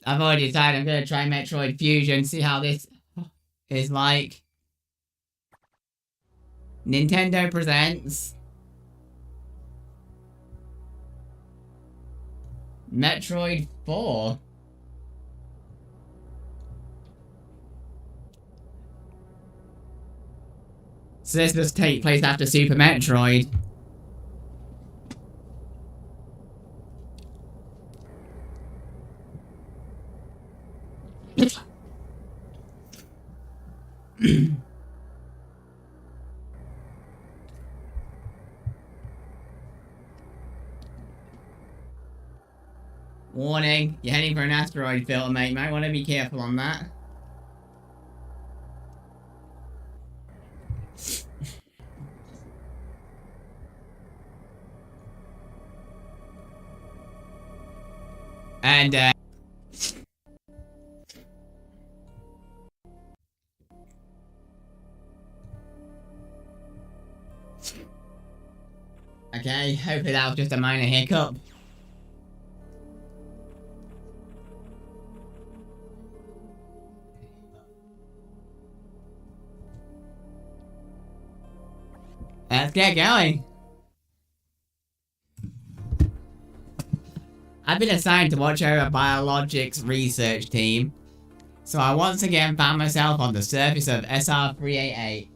I've already decided I'm going to try Metroid Fusion, see how this is like. Nintendo presents Metroid 4. So this does take place after Super Metroid. Warning, you're heading for an asteroid filter, mate. Might want to be careful on that. And, okay, hopefully that was just a minor hiccup. Let's get going. I've been assigned to watch over biologics research team, so I once again found myself on the surface of SR-388.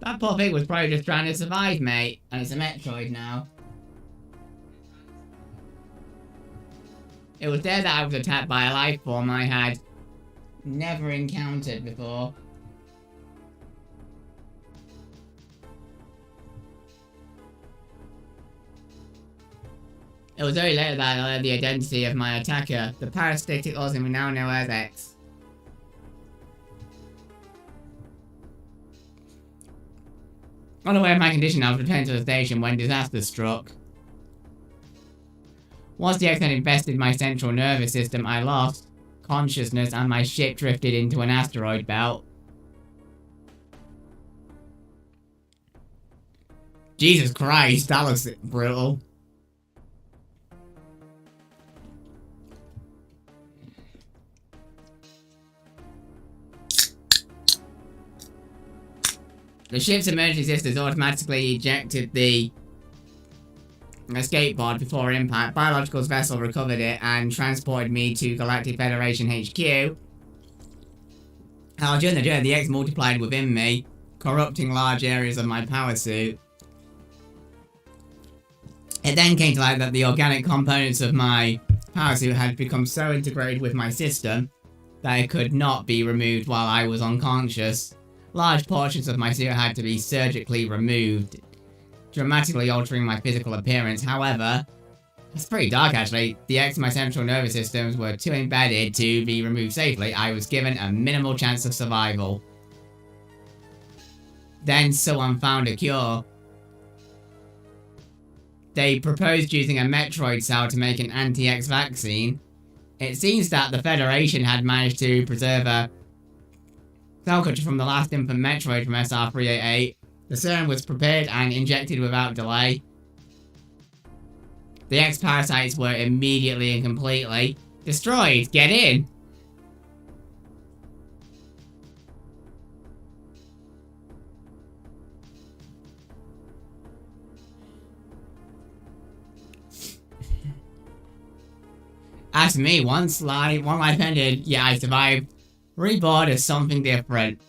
That poor thing was probably just trying to survive, mate. And it's a Metroid now. It was there that I was attacked by a life form I had never encountered before. It was very later that I learned the identity of my attacker, the parasitic Ozzy we now know as X. Unaware of my condition, I was returned to the station when disaster struck. Once the X had infested my central nervous system, I lost consciousness and my ship drifted into an asteroid belt. Jesus Christ, that was brutal. The ship's emergency systems automatically ejected the escape pod before impact. Biological's vessel recovered it and transported me to Galactic Federation HQ. During the journey, the X multiplied within me, corrupting large areas of my power suit. It then came to light that the organic components of my power suit had become so integrated with my system that it could not be removed while I was unconscious. Large portions of my suit had to be surgically removed, dramatically altering my physical appearance. However, it's pretty dark actually. The X and my central nervous systems were too embedded to be removed safely. I was given a minimal chance of survival. Then someone found a cure. They proposed using a Metroid cell to make an anti-X vaccine. It seems that the Federation had managed to preserve a cell culture from the last infant Metroid from SR-388. The serum was prepared and injected without delay. The X-parasites were immediately and completely destroyed. Get in! As for me, one life ended, yet I survived. Reborn is something different.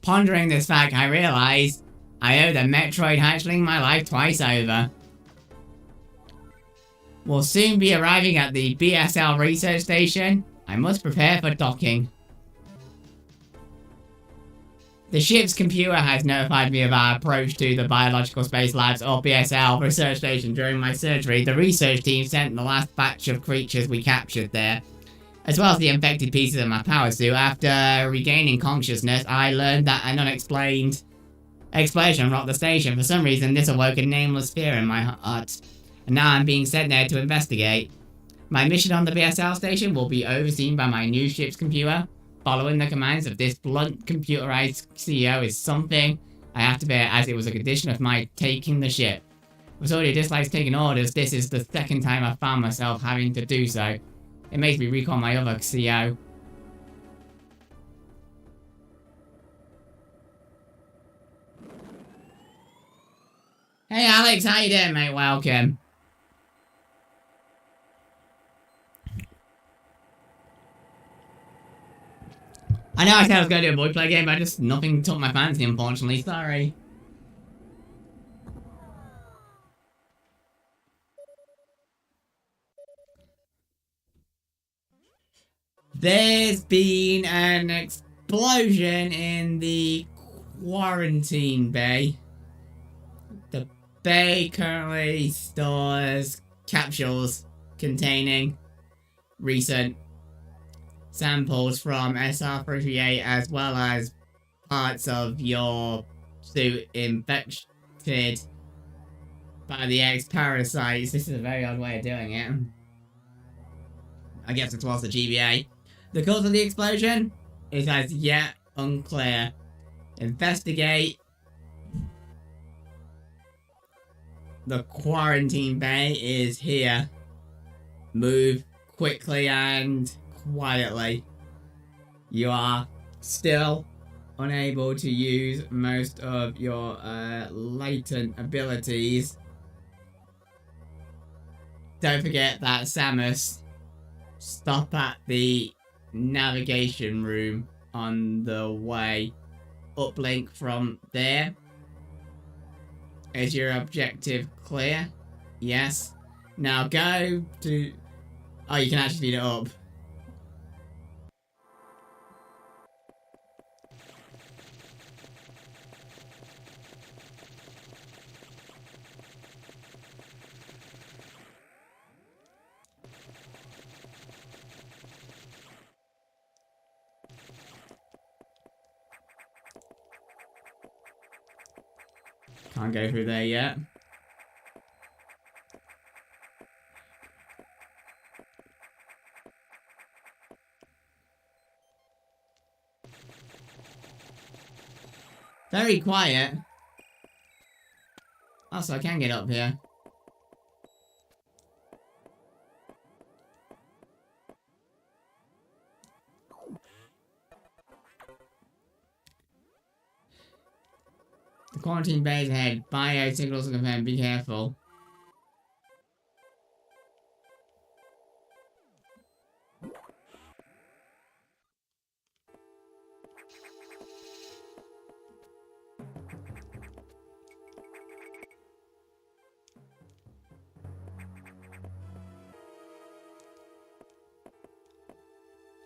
Pondering this fact, I realized I owe the Metroid hatchling my life twice over. We'll soon be arriving at the BSL research station. I must prepare for docking. The ship's computer has notified me of our approach to the Biological Space Labs or BSL research station during my surgery. The research team sent the last batch of creatures we captured there. as well as the infected pieces of my power suit. After regaining consciousness, I learned that an unexplained explosion rocked the station. For some reason, this awoke a nameless fear in my heart, and now I'm being sent there to investigate. My mission on the BSL station will be overseen by my new ship's computer. Following the commands of this blunt, computerized CEO is something I have to bear, as it was a condition of my taking the ship. If somebody dislikes taking orders, this is the second time I've found myself having to do so. It makes me recall my other CO. Hey Alex, how you doing, mate? Welcome. I know I said I was going to do a boy play game, but just nothing took my fancy, unfortunately. Sorry. There's been an explosion in the quarantine bay. The bay currently stores capsules containing recent samples from SR-38 as well as parts of your suit infected by the X-parasites. This is a very odd way of doing it. I guess it was the GBA. The cause of the explosion is as yet unclear. Investigate. The quarantine bay is here. Move quickly and quietly. You are still unable to use most of your latent abilities. Don't forget that Samus. Stop at the navigation room on the way. Uplink from there. Is your objective clear? Yes. Now go to... Oh, you can actually speed it up. Can't go through there yet. Very quiet. Also, I can get up here. The quarantine bay is ahead. Bio signals are confirmed. Be careful.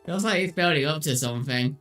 Feels like it's building up to something.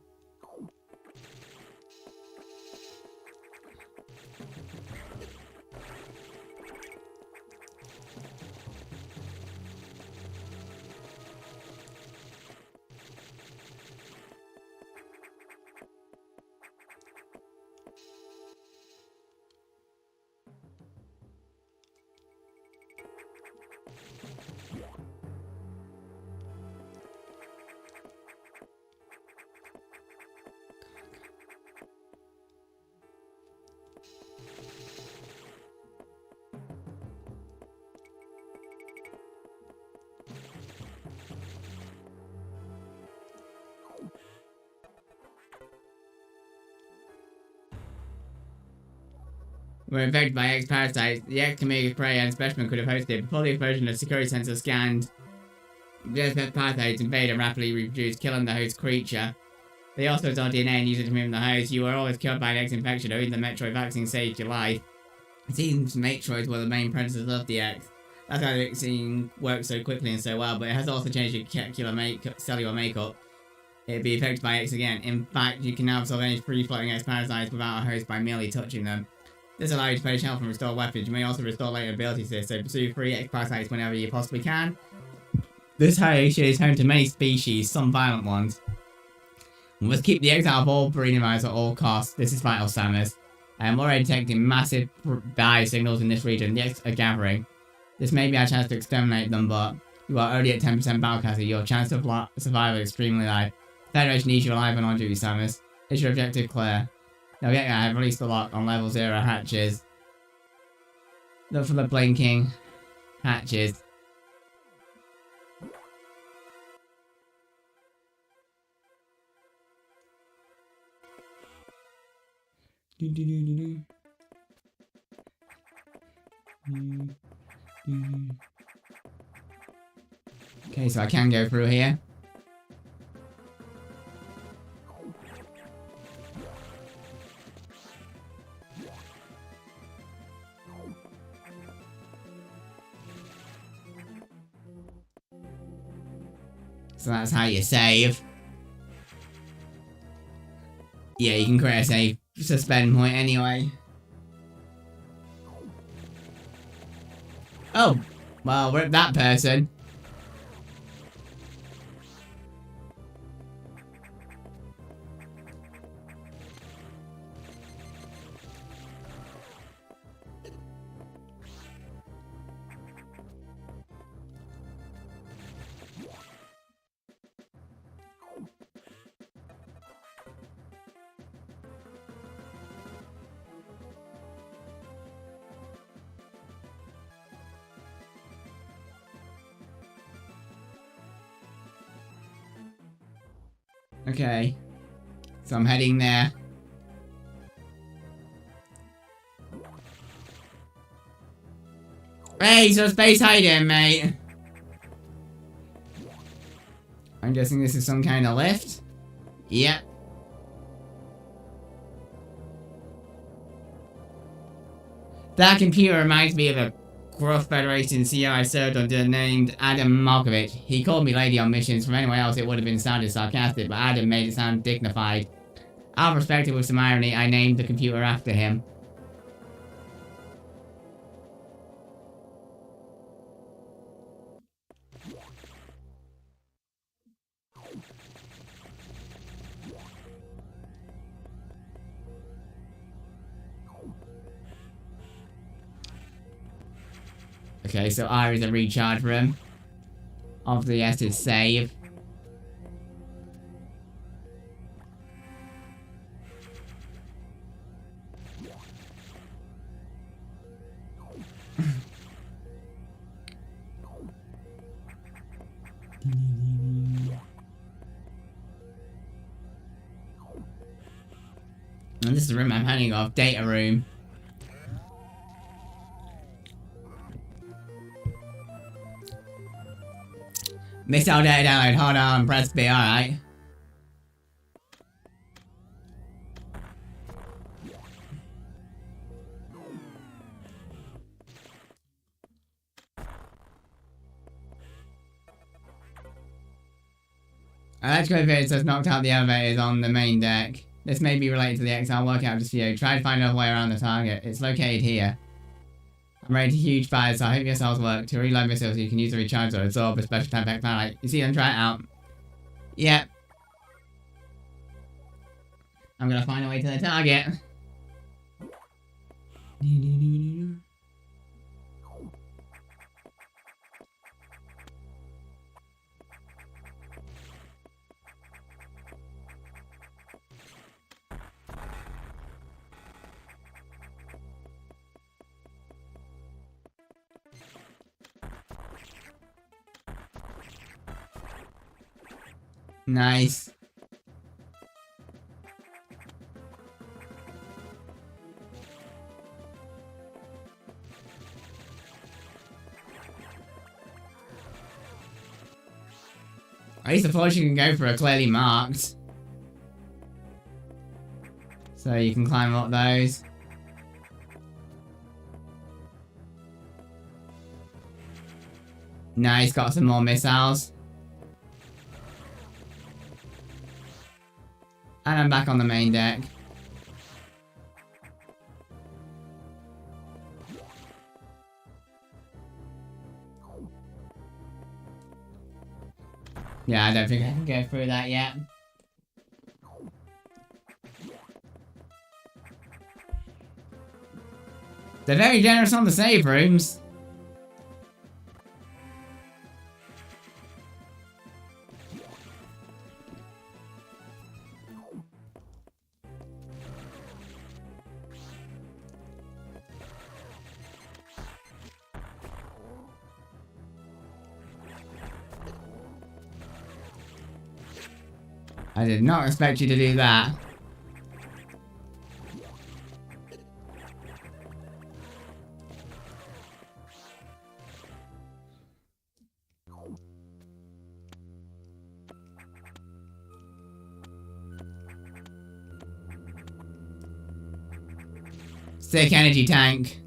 Were infected by X-parasites. The X-Comedic prey and specimen could have hosted. Before the explosion, the security sensor scanned. The X-parasites invade and rapidly reproduce, killing the host creature. They also saw DNA and used it to move the host. You were always killed by an X-infection, or even the Metroid vaccine saved your life. It seems Metroids were the main predators of the X. That's how the vaccine works so quickly and so well, but it has also changed your cellular makeup. It'd be affected by X again. In fact, you can now absorb any free-floating X-parasites without a host by merely touching them. This allows you to finish health and restore weapons. You may also restore latent abilities here, so pursue free X-parasites whenever you possibly can. This ocean is home to many species, some violent ones. We must keep the exile of all breeding rights at all costs. This is vital, Samus. I am already detecting massive bio signals in this region. The X are gathering. This may be our chance to exterminate them, but you are already at 10% battlecapacity. Your chance of survival is extremely high. The Federation needs you alive and on duty, Samus. Is your objective clear? No, yeah, I have released the lock on level 0 hatches. Look for the blinking hatches. Okay, so I can go through here. So that's how you save. Yeah, you can create a save suspend point anyway. Oh, well, rip that person. Okay. So I'm heading there. Hey, so space hiding, mate. I'm guessing this is some kind of lift. Yep. That computer reminds me of a Gruff Federation CEO I served under named Adam Malkovich. He called me lady on missions. From anyone else, it would have been sounded sarcastic, but Adam made it sound dignified. Out of respect with some irony, I named the computer after him. Okay, so R is a recharge room. Obviously, S is save. And this is the room I'm heading off, data room. Missile data download, hold on, press B, alright. Electrical interference has knocked out the elevators on the main deck. This may be related to the Exile workout just for you. Try to find another way around the target. It's located here. I'm ready to huge fires, so I hope your cells work. To reload missiles, you can use the recharge or absorb a special type of fanlight. You see them, try it out. Yep. I'm gonna find a way to the target. Nice. At least the fortune can go for a clearly marked. So you can climb up those. Nice, got some more missiles. And I'm back on the main deck. Yeah, I don't think I can go through that yet. They're very generous on the save rooms. I did not expect you to do that. Sick energy tank.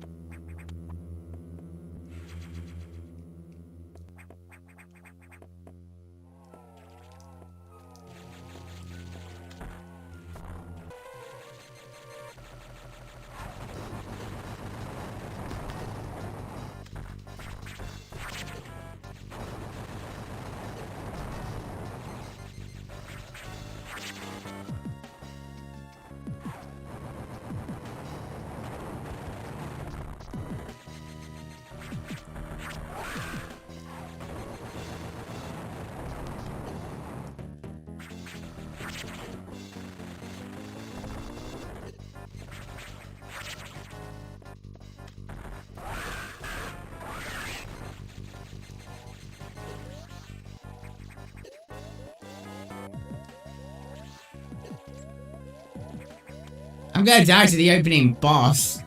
I'm gonna die to the opening boss.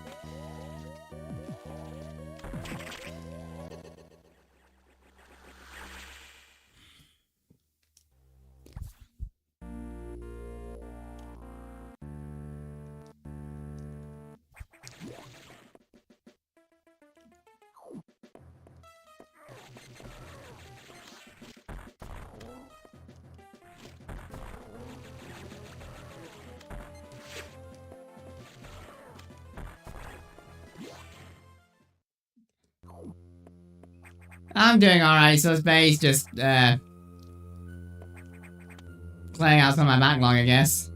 I'm doing alright, so space just clearing out some of my backlog, I guess.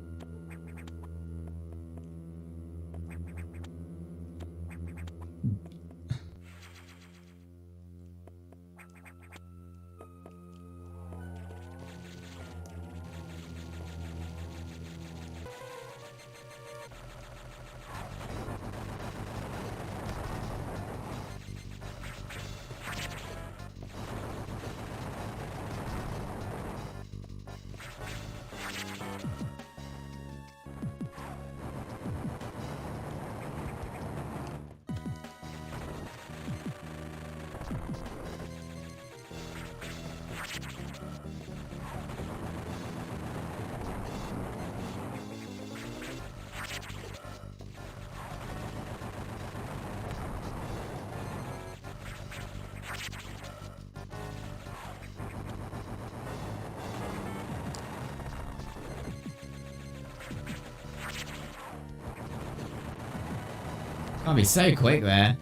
I'll be so quick there.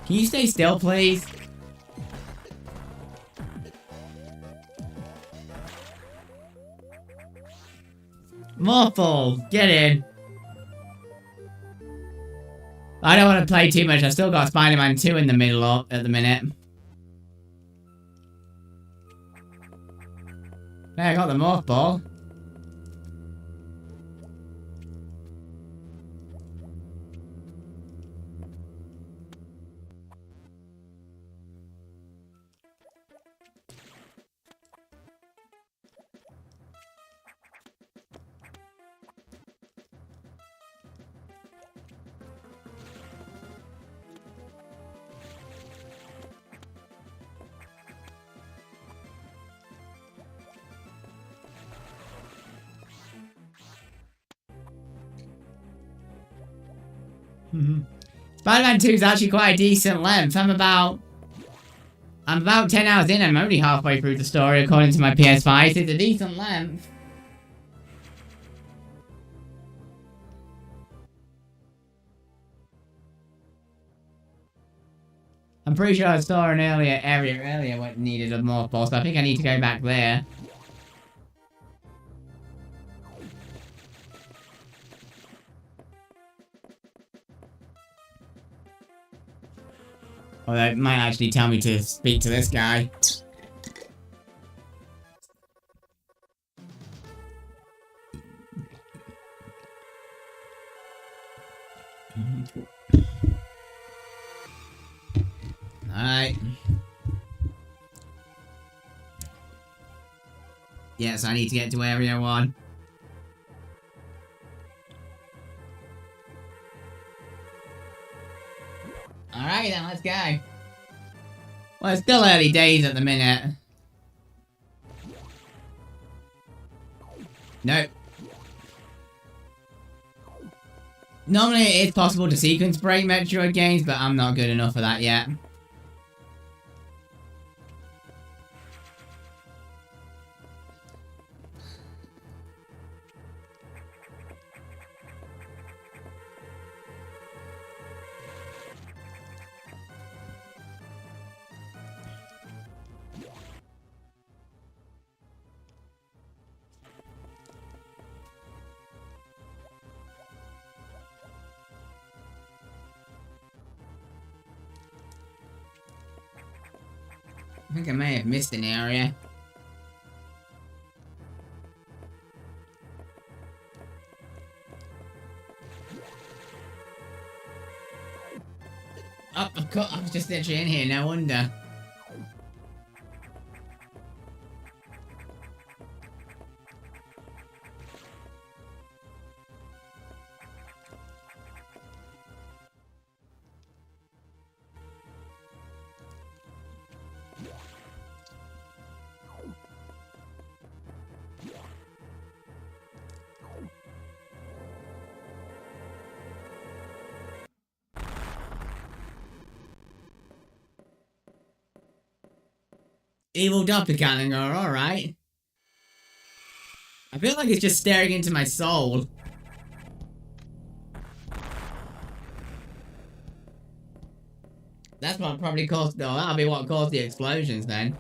Can you stay still, please? Morphle, get in. I don't want to play too much. I've still got Spider-Man 2 in the middle of, at the minute. Yeah, I got the morph ball. Spider-Man 2 is actually quite a decent length. I'm about 10 hours in and I'm only halfway through the story according to my PS5. It's a decent length. I'm pretty sure I saw an area earlier what needed a mothball, so I think I need to go back there. Although it might actually tell me to speak to this guy. Alright. Yes, I need to get to Area 1. Alright then, let's go. Well, it's still early days at the minute. Nope. Normally it is possible to sequence break Metroid games, but I'm not good enough for that yet. I think I may have missed an area. Oh, of course, I was just literally in here, no wonder. Evil doppelganger, alright. I feel like it's just staring into my soul. That's what probably caused... Oh, that'll be what caused the explosions then.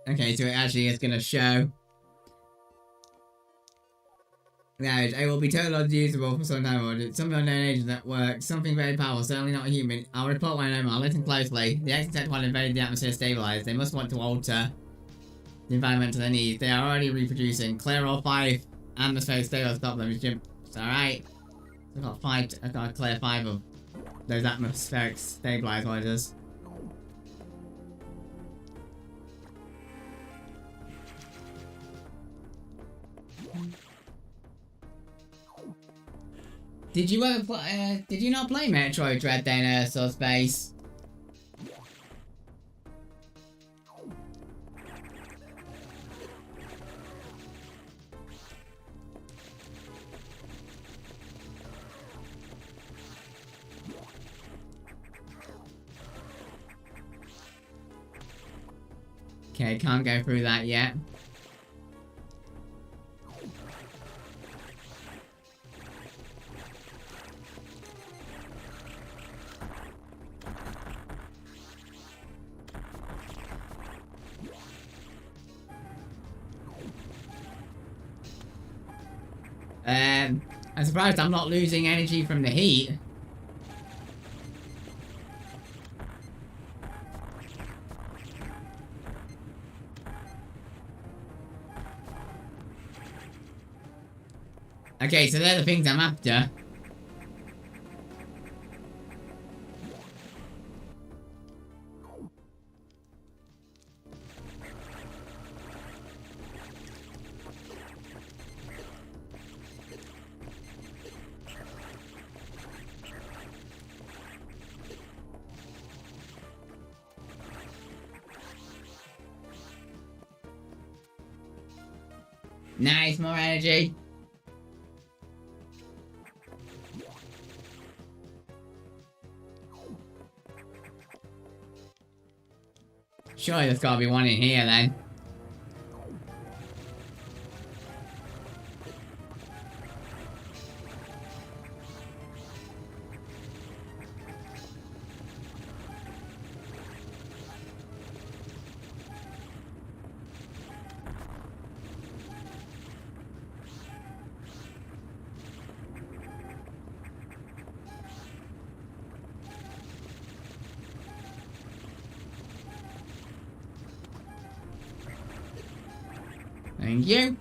Okay, so it actually is gonna show. Now, it will be totally unusable for some time. Or something unknown agent that works. Something very powerful, certainly not human. I'll report when I know more. Listen closely. The exit one invaded the atmosphere stabilized. They must want to alter the environment to their needs. They are already reproducing. Clear all 5 atmospheric stable. Stop them. It's alright. I've got 5. I've got to clear 5 of those atmospheric stabilizers. Did you ever play, did you not play Metroid Dread Dinosaur Space? Okay, can't go through that yet. I'm surprised I'm not losing energy from the heat. Okay, so they're the things I'm after. Nice, more energy. Surely there's gotta be one in here then. Thank you.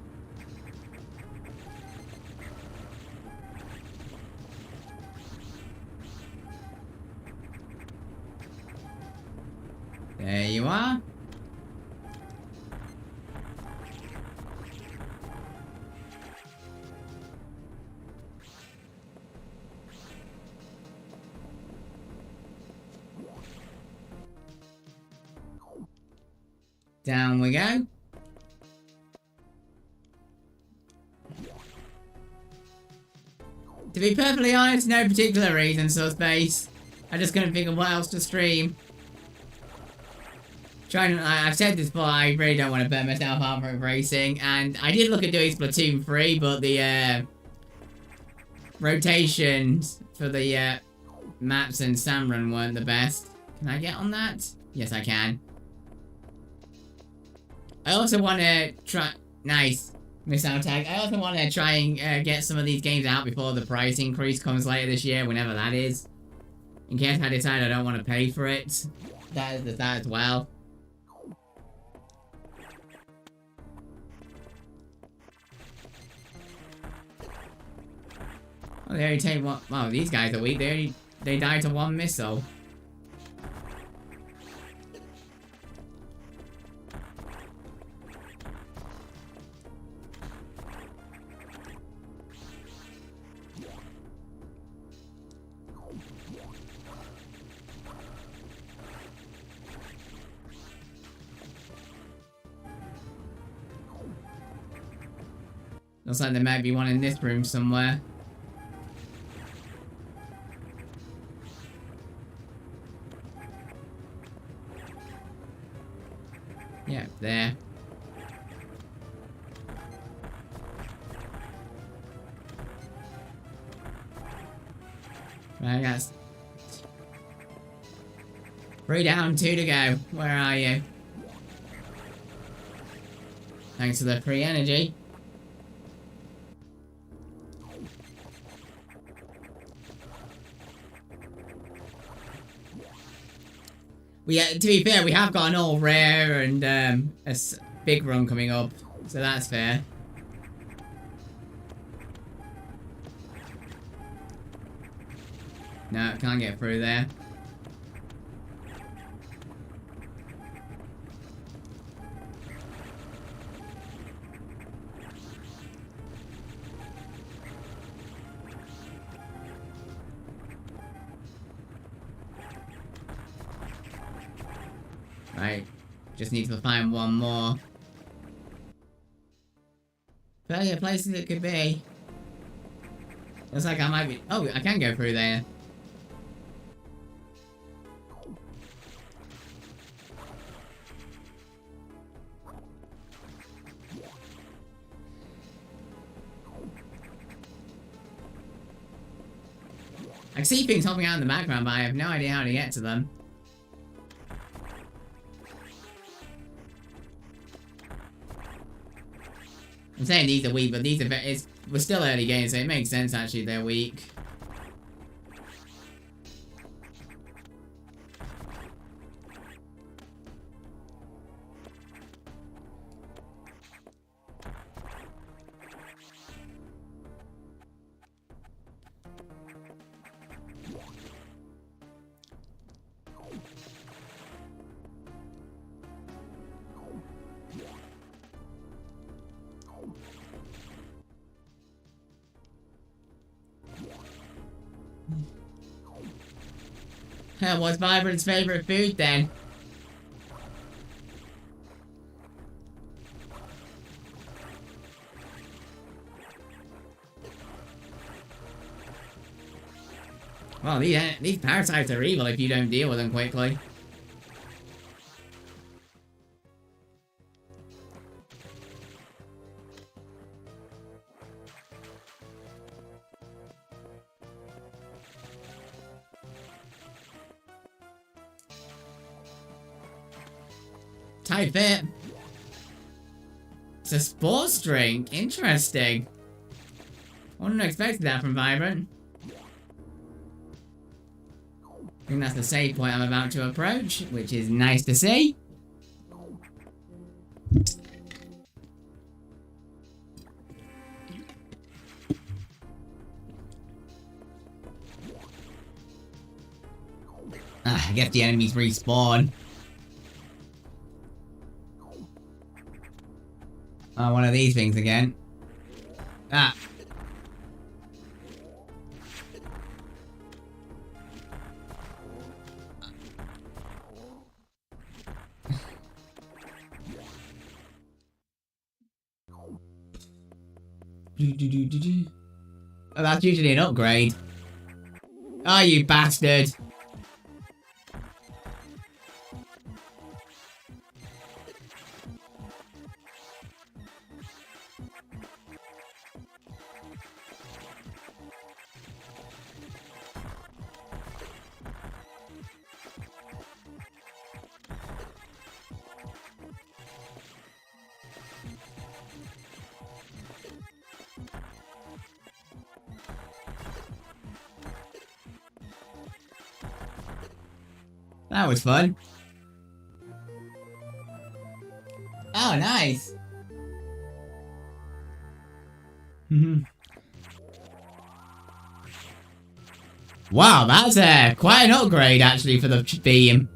There you are. Down we go. To be perfectly honest, no particular reason, Subspace. I just couldn't think of what else to stream. I've said this before, I really don't want to burn myself out for racing, and I did look at doing Splatoon 3, but the rotations for the maps and Samrun weren't the best. Can I get on that? Yes, I can. I also want to try... Nice. Missile tag. I also want to try and get some of these games out before the price increase comes later this year, whenever that is. In case I decide I don't want to pay for it. That is that as well. Oh, they only take one... Wow, these guys are weak. They died to one missile. Looks like there might be one in this room somewhere. Yeah, there. Right, guys. 3 down, 2 to go. Where are you? Thanks for the free energy. To be fair, we have got an all rare and a big run coming up, so that's fair. No, can't get through there. Right, just need to find one more. Plenty of places it could be. Looks like I might be... Oh, I can go through there. I see things hopping out in the background, but I have no idea how to get to them. I'm saying these are weak, but these are we're still early games, so it makes sense actually they're weak. What's Vibrant's favorite food then? Well, these parasites are evil if you don't deal with them quickly. Tight fit. It's a sports drink. Interesting. I wouldn't have expected that from Vibrant. I think that's the save point I'm about to approach, which is nice to see. I guess the enemies respawn. Oh, one of these things again. Ah. Oh, that's usually an upgrade. Oh, you bastard. That was fun. Oh, nice. Wow, that's quite an upgrade actually for the beam.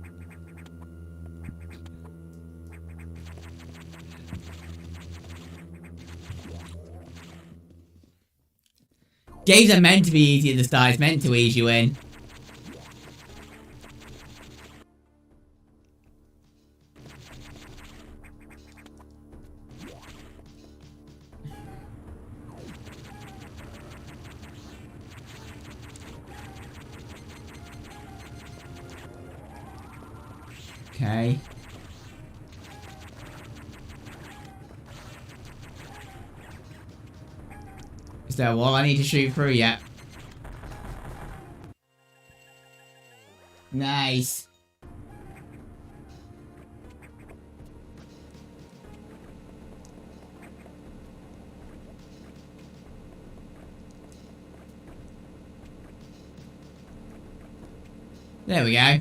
Games are meant to be easy at the start, it's meant to ease you in. Okay. Is there a wall I need to shoot through yet? Nice. There we go.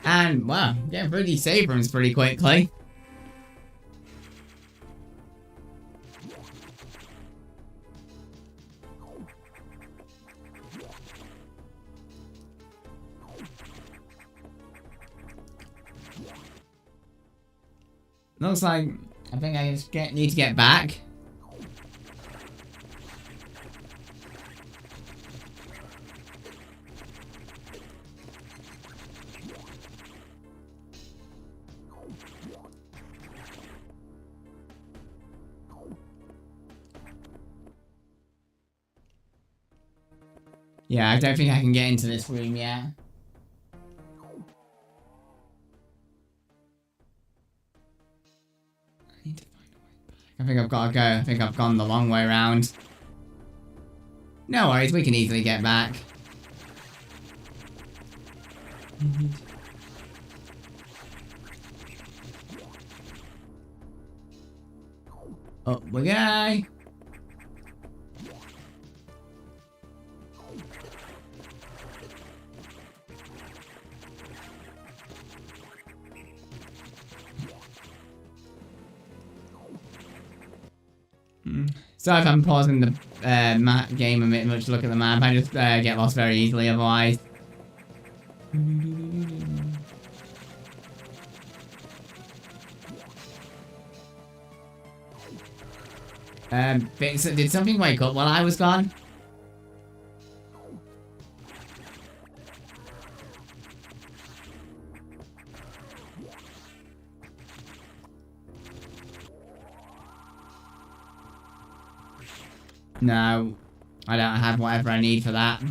And, wow, getting through these save rooms pretty quickly. Looks like I think I just need to get back. Yeah, I don't think I can get into this room yet. I need to find a way back. I think I've got to go. I think I've gone the long way around. No worries, we can easily get back. Up we go. So if I'm pausing the game a bit much to look at the map, I just get lost very easily otherwise. Did something wake up while I was gone? No, I don't have whatever I need for that.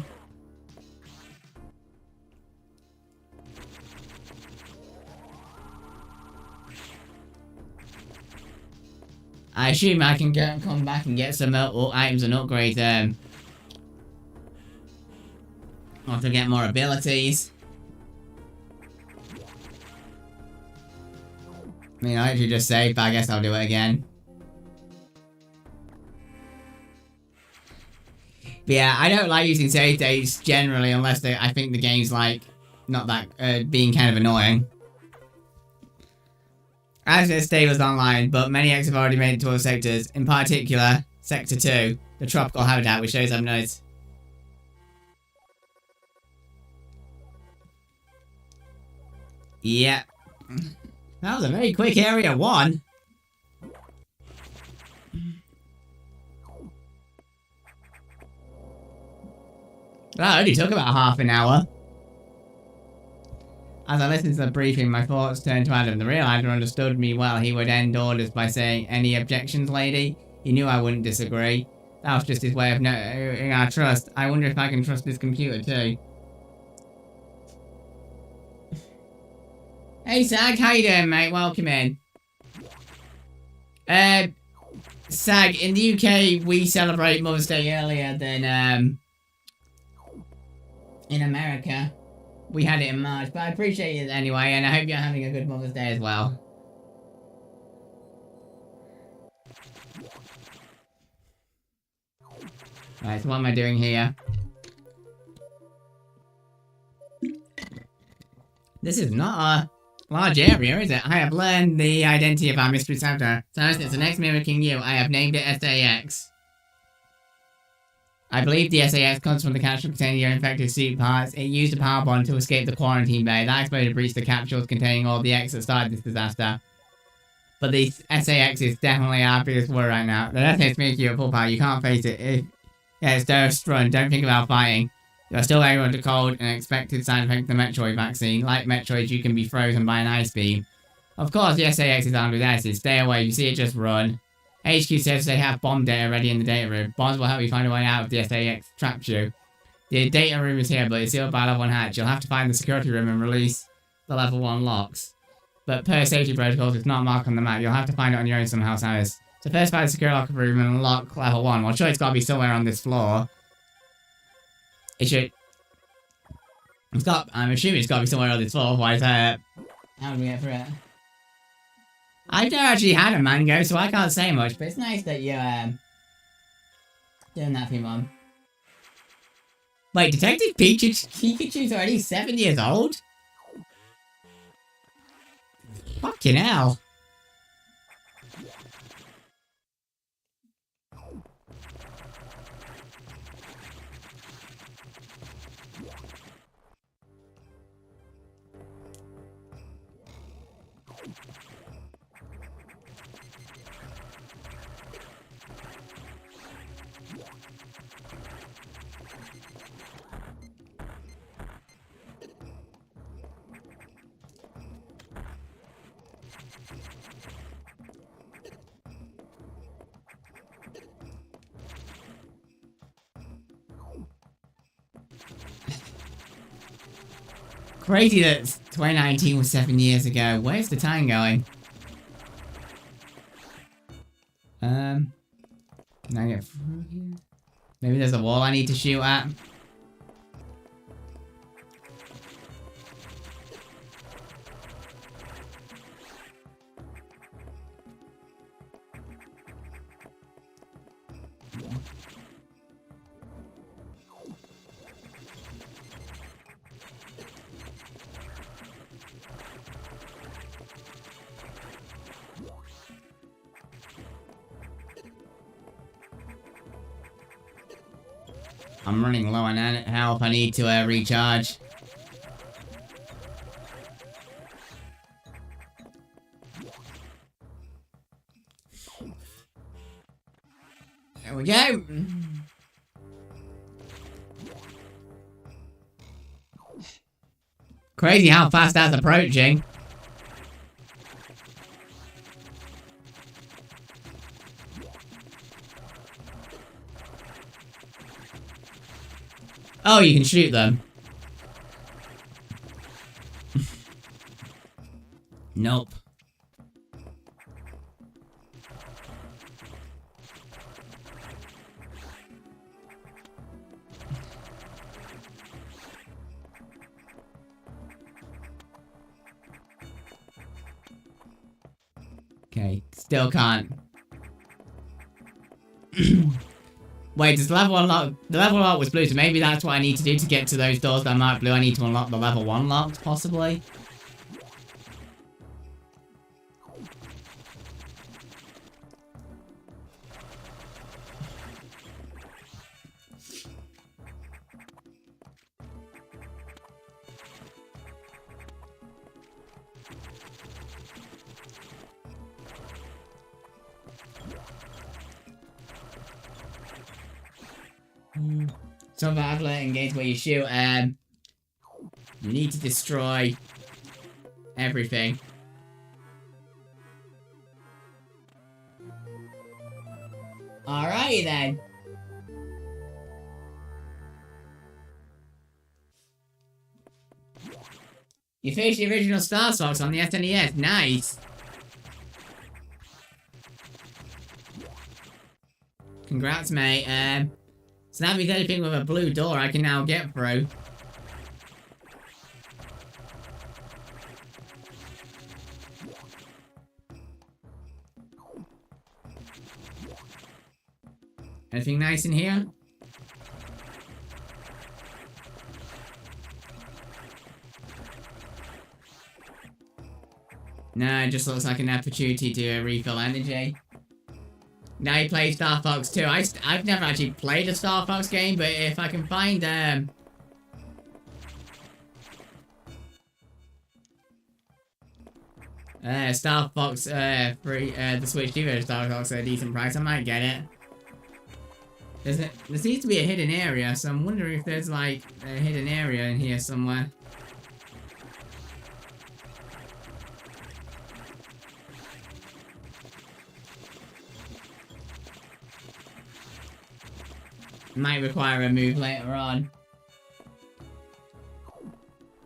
I assume I can go and come back and get some items and upgrades. I'll have to get more abilities. I mean, I actually just saved, but I guess I'll do it again. But yeah, I don't like using save dates generally unless I think the game's like not that being kind of annoying. As this day was online, but many X have already made it to all sectors, in particular, Sector 2, the tropical habitat, which shows I've noticed. Yeah. That was a very quick area 1. That only took about half an hour. As I listened to the briefing, my thoughts turned to Adam. The real Adam understood me well. He would end orders by saying, "Any objections, lady?" He knew I wouldn't disagree. That was just his way of knowing our trust. I wonder if I can trust this computer too. Hey Sag, how you doing, mate? Welcome in. Sag, in the UK, we celebrate Mother's Day earlier than, in America. We had it in March, but I appreciate it anyway, and I hope you're having a good Mother's Day as well. Right, so what am I doing here? This is not a large area, is it? I have learned the identity of our mystery Santa. So since the next mimicking you, I have named it SAX. I believe the SAX comes from the capsule containing your infected suit parts. It used a power bond to escape the quarantine bay. That exploded breached the capsules containing all the X that started this disaster. But the SAX is definitely our biggest worry right now. The SAX makes you at full power. You can't face it. It's just run. Don't think about fighting. You're still able to cold and expected side effect of the Metroid vaccine. Like Metroid, you can be frozen by an ice beam. Of course, the SAX is armed with S's. Stay away. If you see it, just run. HQ says they have bomb data ready in the data room. Bombs will help you find a way out if the SAX traps you. The data room is here, but it's sealed by level 1 hatch. You'll have to find the security room and release the level 1 locks. But per safety protocols, it's not marked on the map. You'll have to find it on your own somehow, Cyrus. So first find the secure locker room and unlock level 1. Well, sure, it's got to be somewhere on this floor. It should... I'm assuming it's got to be somewhere on this floor, otherwise, how do we get through it? I've never actually had a mango, so I can't say much, but it's nice that you're, doing that for your mum. Wait, Detective Pikachu's already 7 years old? Fucking hell. Crazy that 2019 was 7 years ago. Where's the time going? Can I get through here? Maybe there's a wall I need to shoot at. I'm running low on health. I need to recharge. we go. Crazy how fast that's approaching. Oh, you can shoot them. Nope. Okay, still can't. Wait, does the level unlock? The level unlock was blue, so maybe that's what I need to do to get to those doors that marked blue. I need to unlock the level 1 locks, possibly. Survival in games where you shoot, you need to destroy everything. Alrighty then. You finished the original Star Fox on the SNES. Nice. Congrats, mate. So that means anything with a blue door I can now get through. Anything nice in here? No, it just looks like an opportunity to refill energy. Now you play Star Fox 2. I've never actually played a Star Fox game, but if I can find Star Fox free the Switch 2 Star Fox at a decent price, I might get it. There seems to be a hidden area, so I'm wondering if there's like a hidden area in here somewhere. Might require a move later on.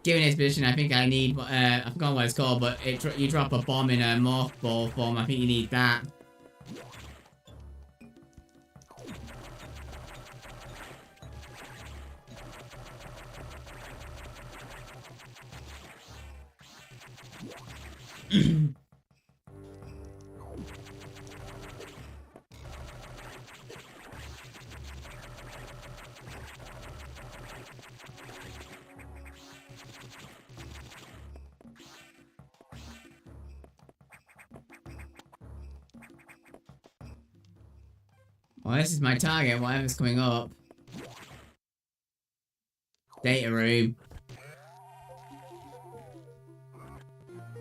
Given his position, I think I need, I forgot what it's called, but you drop a bomb in a morph ball form. I think you need that. Well, this is my target, whatever's coming up. Data room.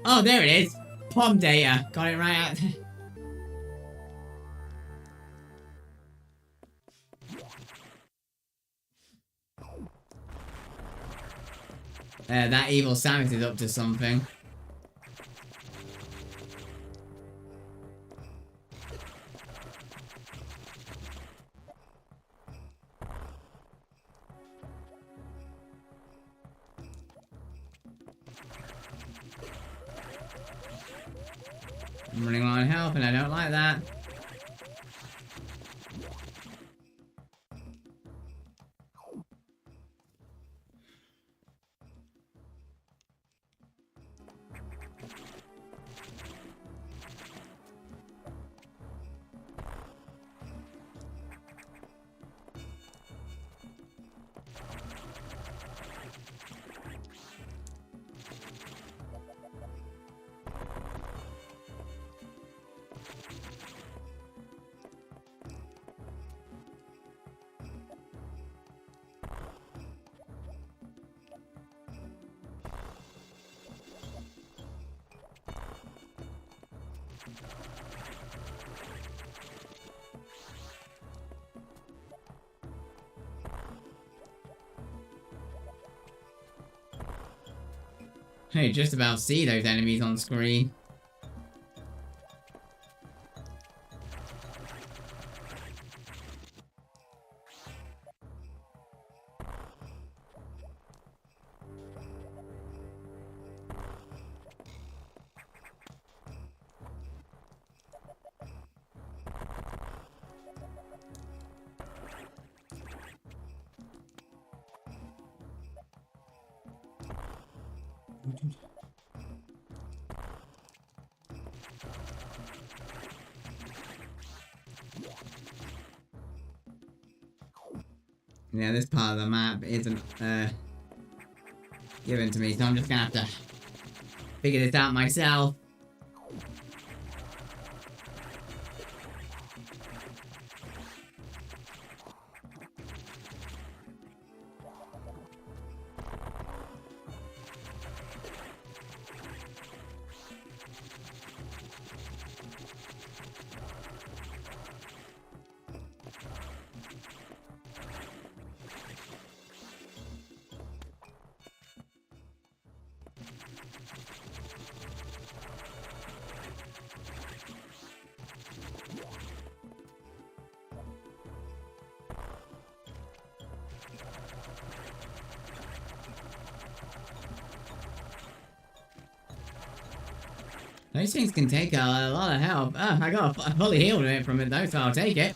Oh, there it is. Plum data. Got it right out. That evil Samus is up to something. I'm running low on health and I don't like that. I just about see those enemies on screen. Yeah, this part of the map isn't given to me, so I'm just gonna have to figure this out myself. Those things can take a lot of help. Oh, I got fully healed it from it though, so I'll take it.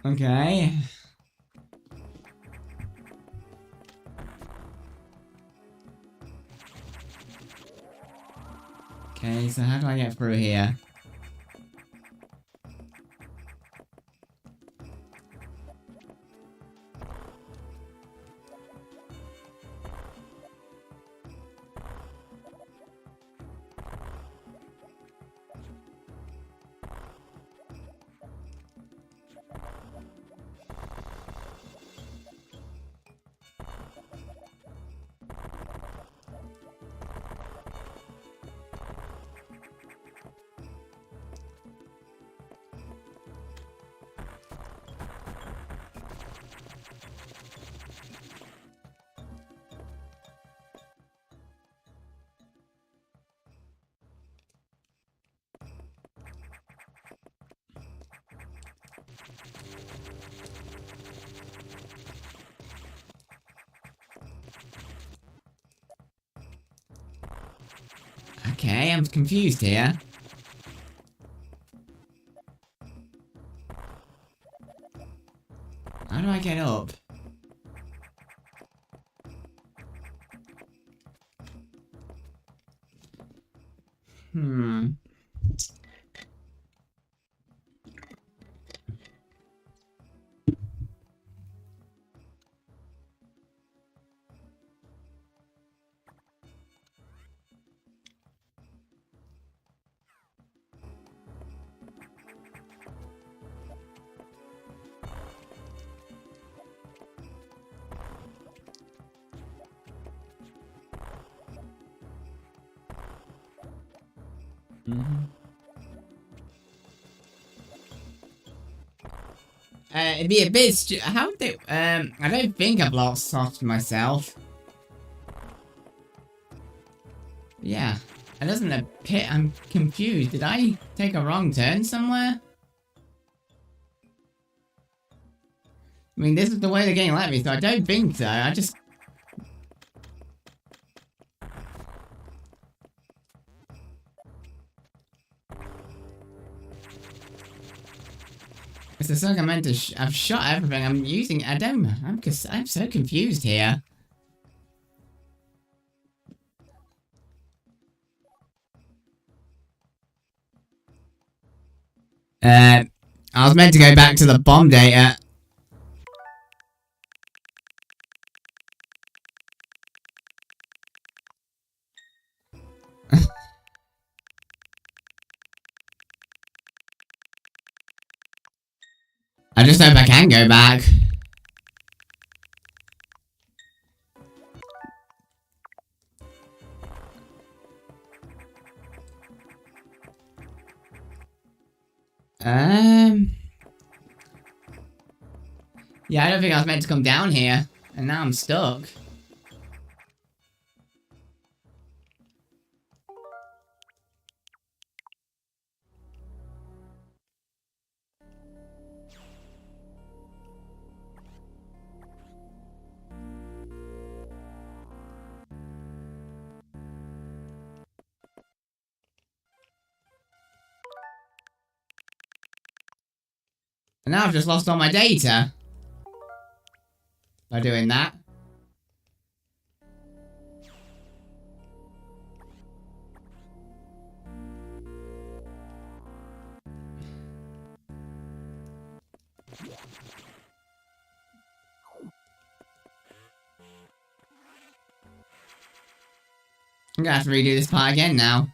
Okay. Okay, so how do I get through here? Okay, I'm confused here. How do I get up? Hmm. Mm-hmm. It'd be a bit how would they, I don't think I've lost myself. Yeah. It doesn't appear, I'm confused. Did I take a wrong turn somewhere? I mean, this is the way the game let me, so I don't think so. I just... It's the song I meant to I've shot everything. I'm using... I'm so confused here. I was meant to go back to the bomb data. hope I can go back. Yeah, I don't think I was meant to come down here. And now I'm stuck. And now I've just lost all my data. By doing that. I'm gonna have to redo this part again now.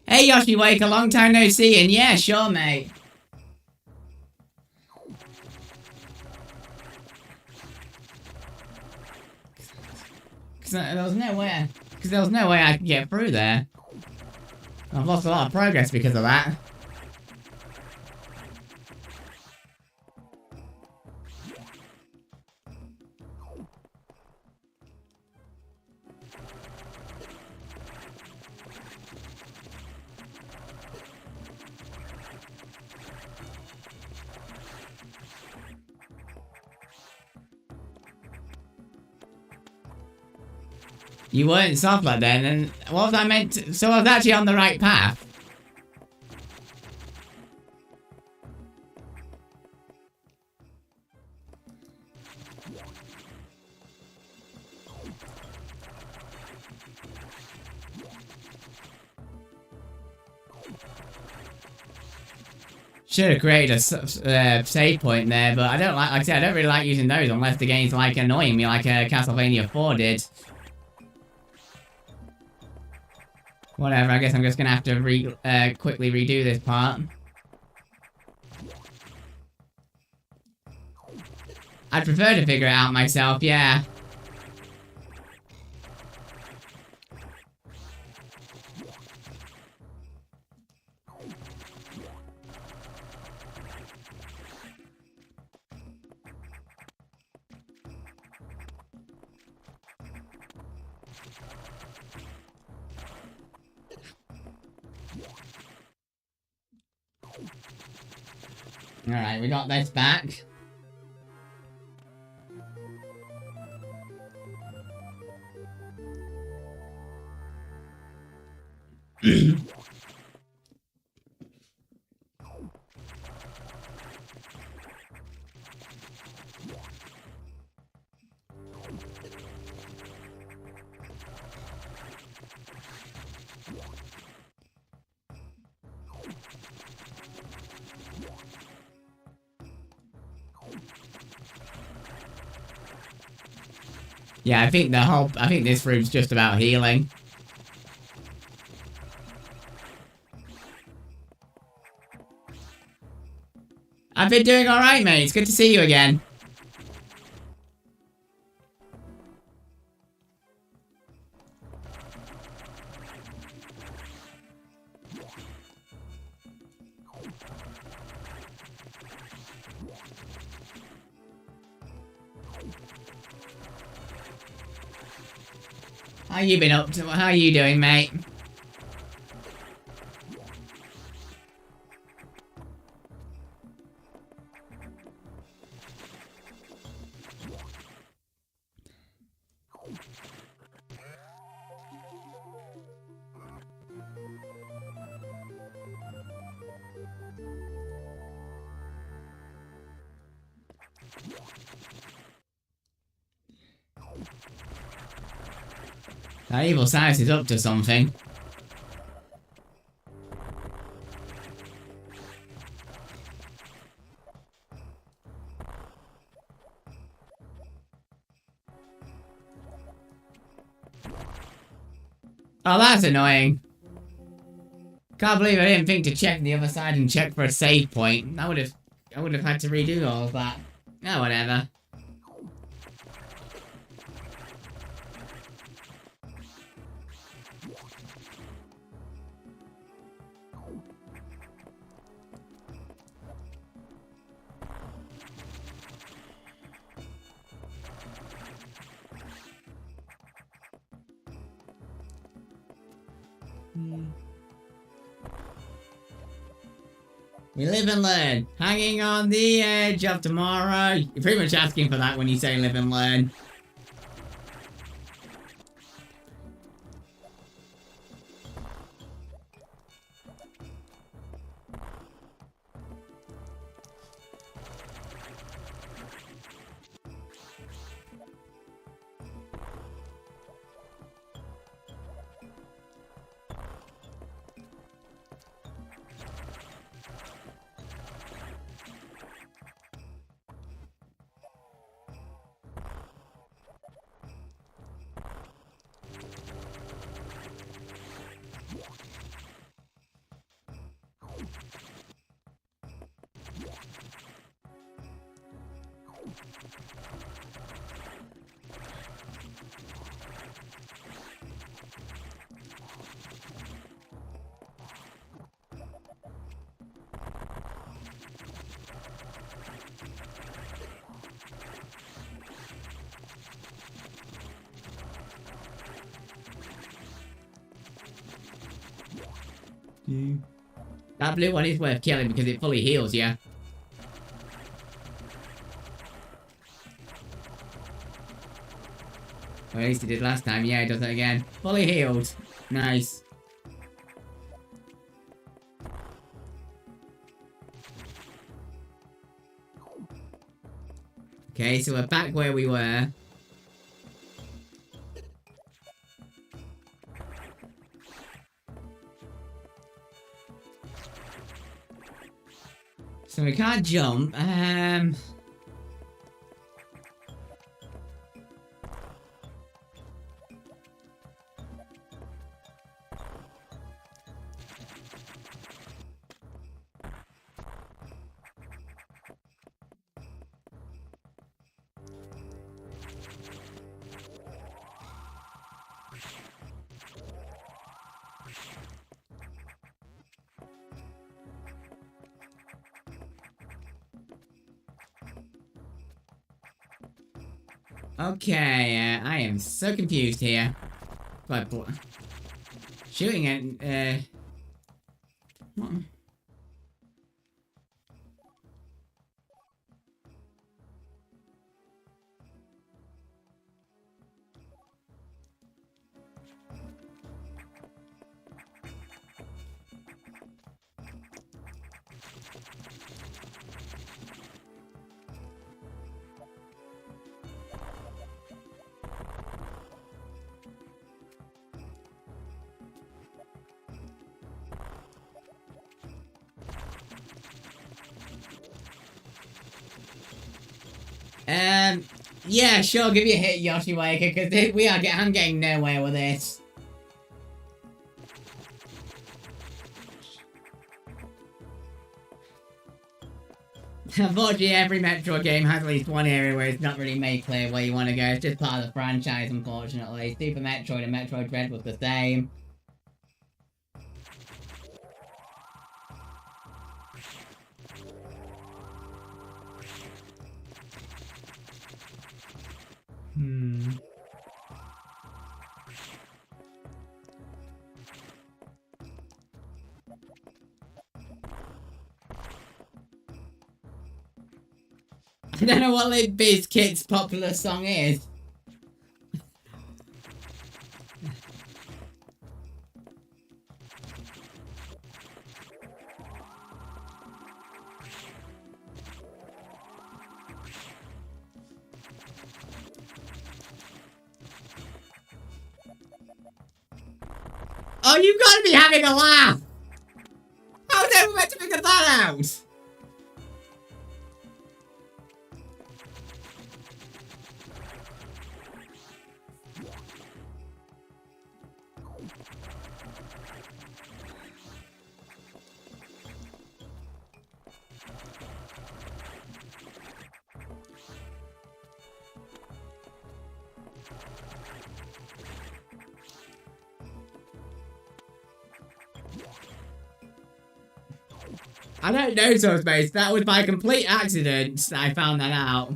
Hey Yoshi Wake, a long time no see, and yeah, sure mate. Because there was no way I could get through there. I've lost a lot of progress because of that. You weren't soft like then, and what was I meant to, so I was actually on the right path. Should have created a save point there, but I don't like I said, I don't really like using those unless the game's like annoying me like Castlevania 4 did. Whatever, I guess I'm just gonna have to quickly redo this part. I'd prefer to figure it out myself, yeah. Alright, we got this back. Yeah, I think this room's just about healing. I've been doing alright, mate. It's good to see you again. How you been up to? How you doing, mate? That evil Silas is up to something. Oh, that's annoying. Can't believe I didn't think to check the other side and check for a save point. I would have had to redo all of that. Oh, whatever. We live and learn. Hanging on the edge of tomorrow. You're pretty much asking for that when you say live and learn. That blue one is worth killing because it fully heals you. Or at least it did last time. Yeah, it does it again. Fully healed. Nice. Okay, so we're back where we were. So we can't jump. Okay, I am so confused here. But shooting at what? Yeah, sure, give you a hit, Yoshi Waker, because I'm getting nowhere with this. Unfortunately, every Metro game has at least one area where it's not really made clear where you want to go. It's just part of the franchise, unfortunately. Super Metroid and Metroid Dread was the same. I don't know what Limp Bizkit's popular song is. Oh, you gotta be having a laugh! How's everyone meant to figure that out? I don't know, Subspace. That was by complete accident that I found that out.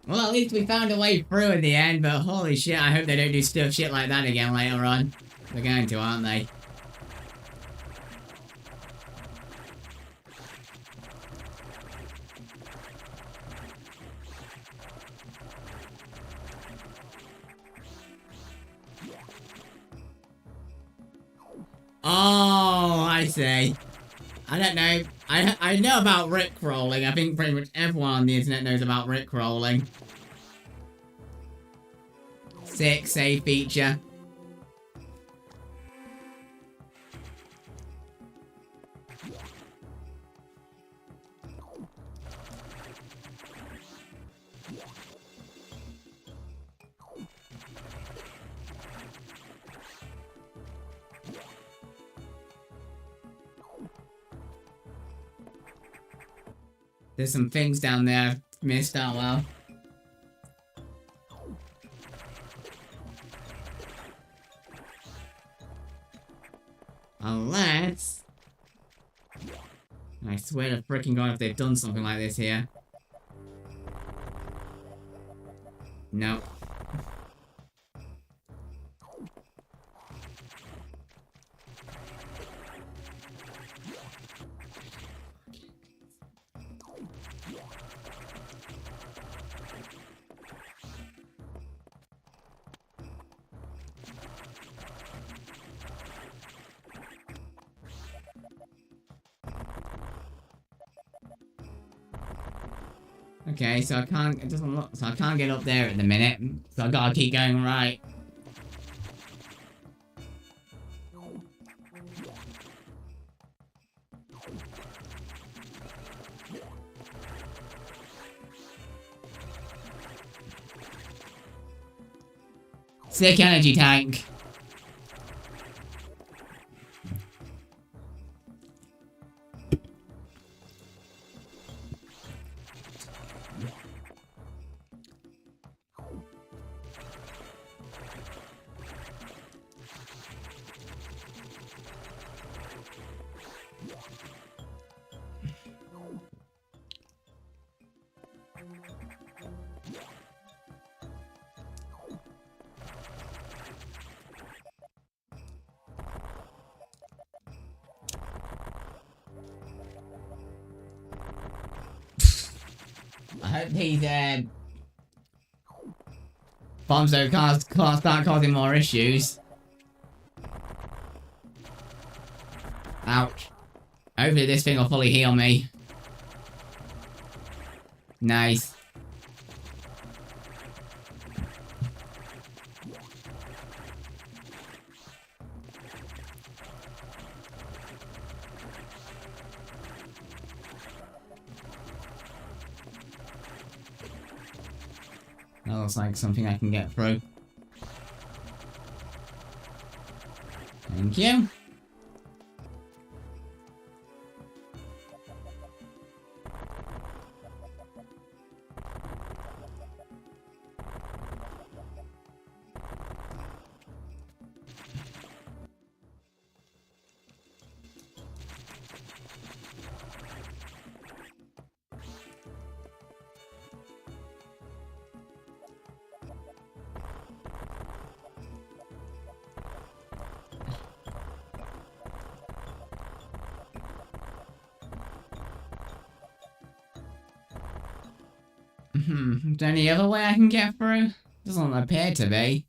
Well, at least we found a way through in the end, but holy shit, I hope they don't do shit like that again later on. They're going to, aren't they? Oh, I see. I don't know. I know about rickrolling. I think pretty much everyone on the internet knows about rickrolling. Sick save feature. There's some things down there I've missed out well. Unless... I swear to freaking god if they've done something like this here. No. Okay, so I can't, it doesn't look, so I can't get up there at the minute, so I gotta keep going right. Sick energy tank. I hope these bombs don't start causing more issues. Ouch. Hopefully this thing will fully heal me. Nice. That looks like something I can get through. Thank you. Is there any other way I can get through? Doesn't appear to be.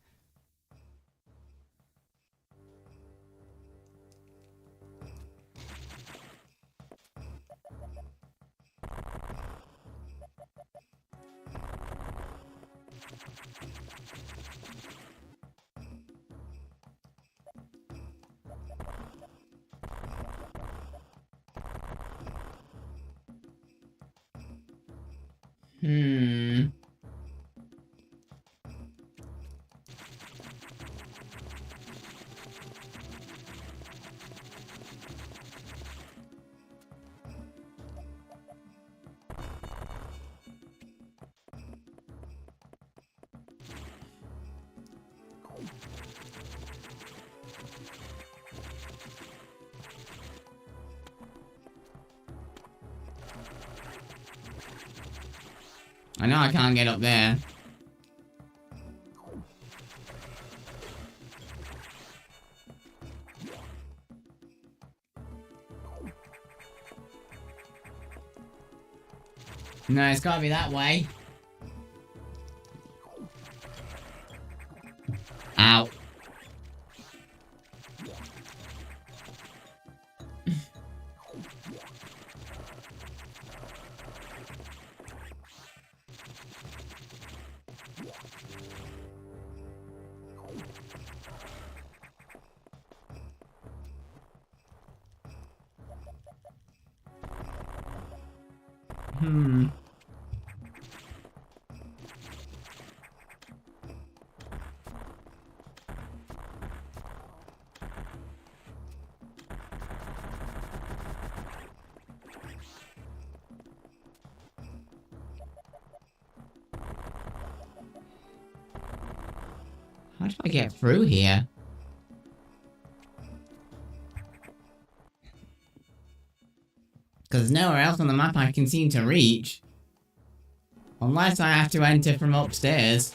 I know I can't get up there. No, it's gotta be that way. Ow. How do I get through here? Because nowhere else on the map I can seem to reach. Unless I have to enter from upstairs.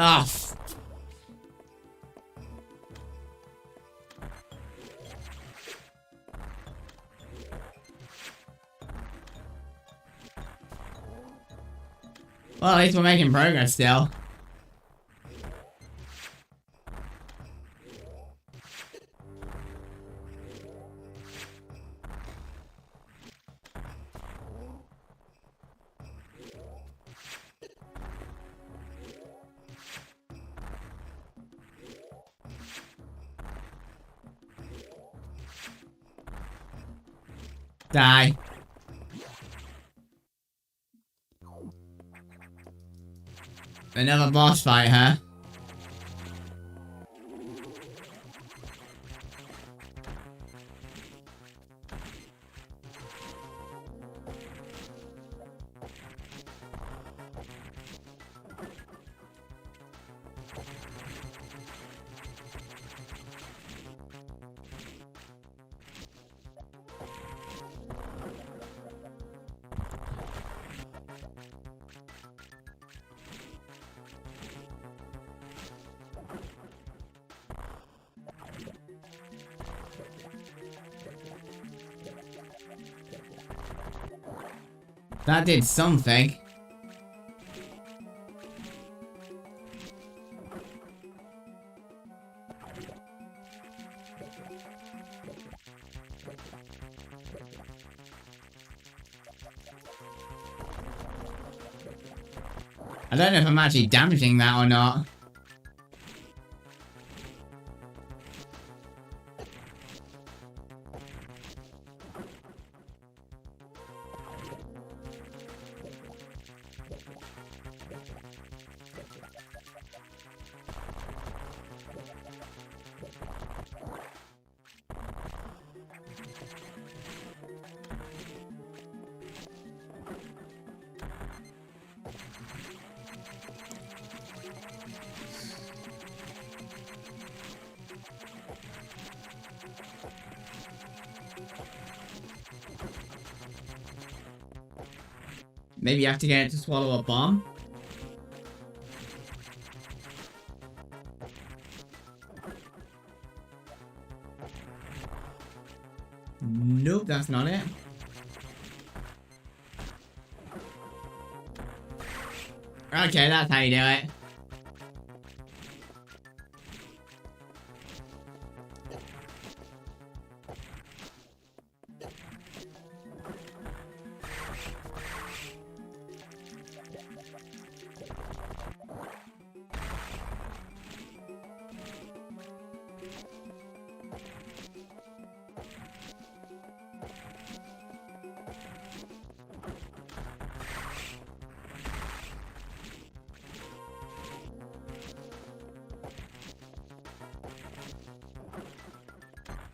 Ah, well, at least we're making progress still. Die. Another boss fight, huh? That did something. I don't know if I'm actually damaging that or not. Maybe you have to get it to swallow a bomb? Nope, that's not it. Okay, that's how you do it.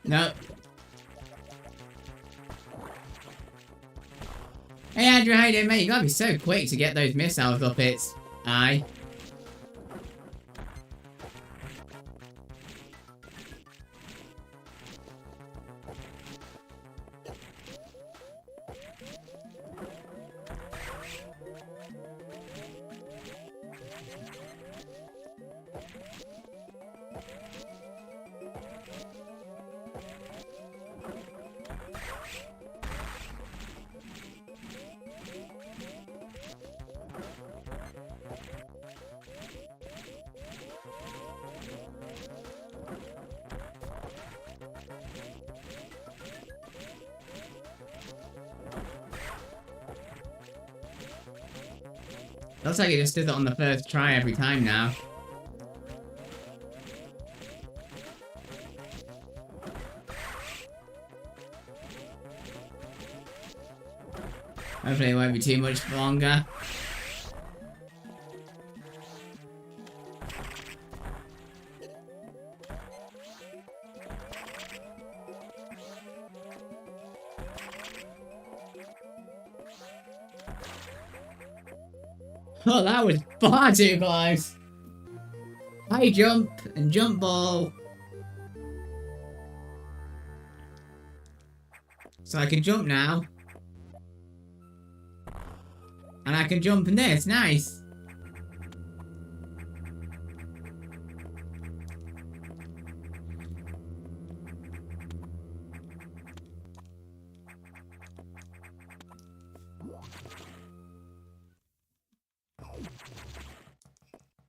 Nope. Hey Andrew, how you doing, mate? You gotta be so quick to get those missiles up its eye. Looks like it just does it on the first try every time now. Hopefully it won't be too much longer. Oh, that was far too close. High jump and jump ball. So I can jump now. And I can jump in this. Nice.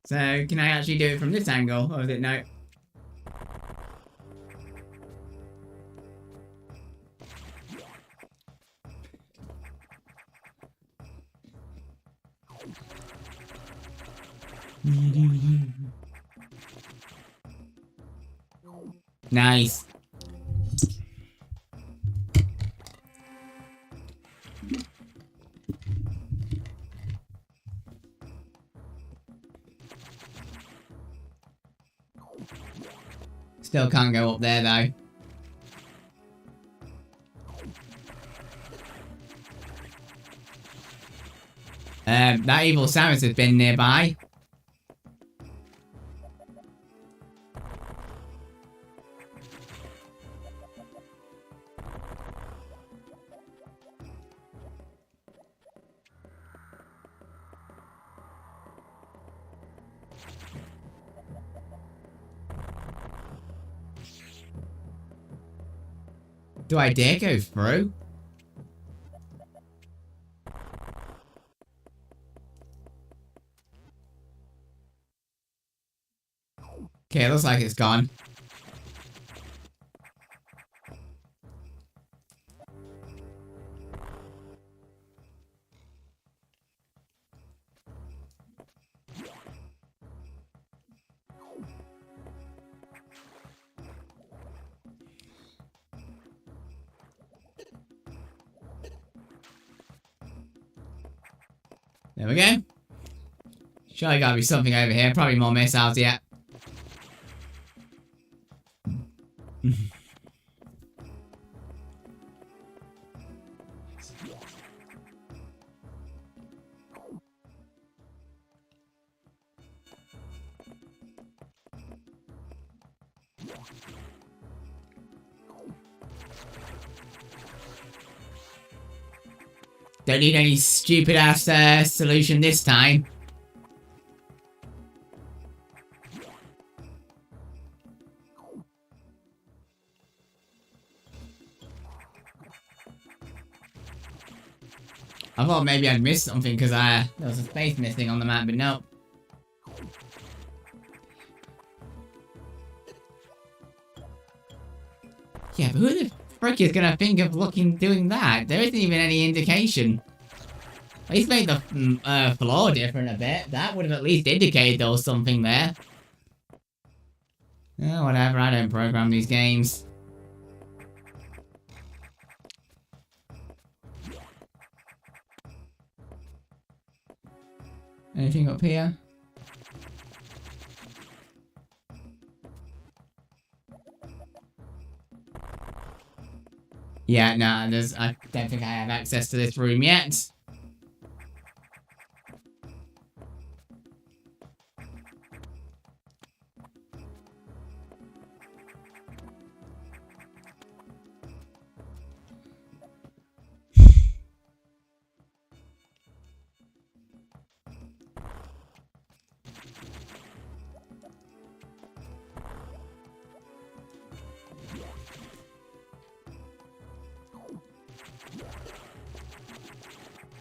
So, can I actually do it from this angle? Or is it no? Nice. Still can't go up there though. That evil Samus has been nearby. Do I dare go through? Okay, looks like it's gone. There we go. Surely gotta be something over here. Probably more missiles yet. Don't need any stupid ass solution this time. I thought maybe I'd missed something because there was a space missing on the map, but no. Yeah, but who the frick is gonna think of doing that? There isn't even any indication. At least made the floor different a bit. That would have at least indicated there was something there. Oh, whatever, I don't program these games. Anything up here? Yeah, no, I don't think I have access to this room yet.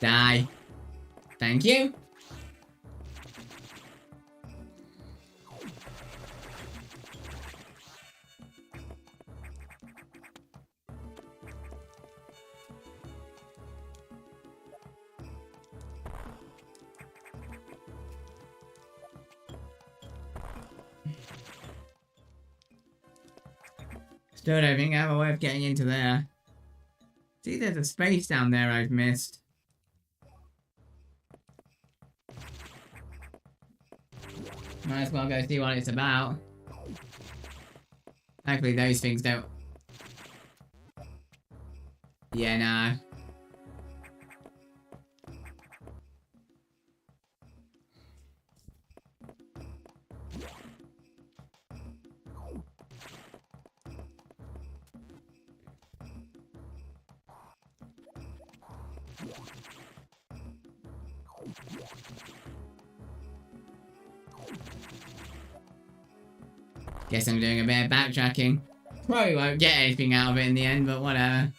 Die. Thank you. Still don't think I have a way of getting into there. See, there's a space down there I've missed. Might as well go see what it's about. Actually, those things don't... Yeah, nah. Guess I'm doing a bit of backtracking. Probably won't get anything out of it in the end, but whatever.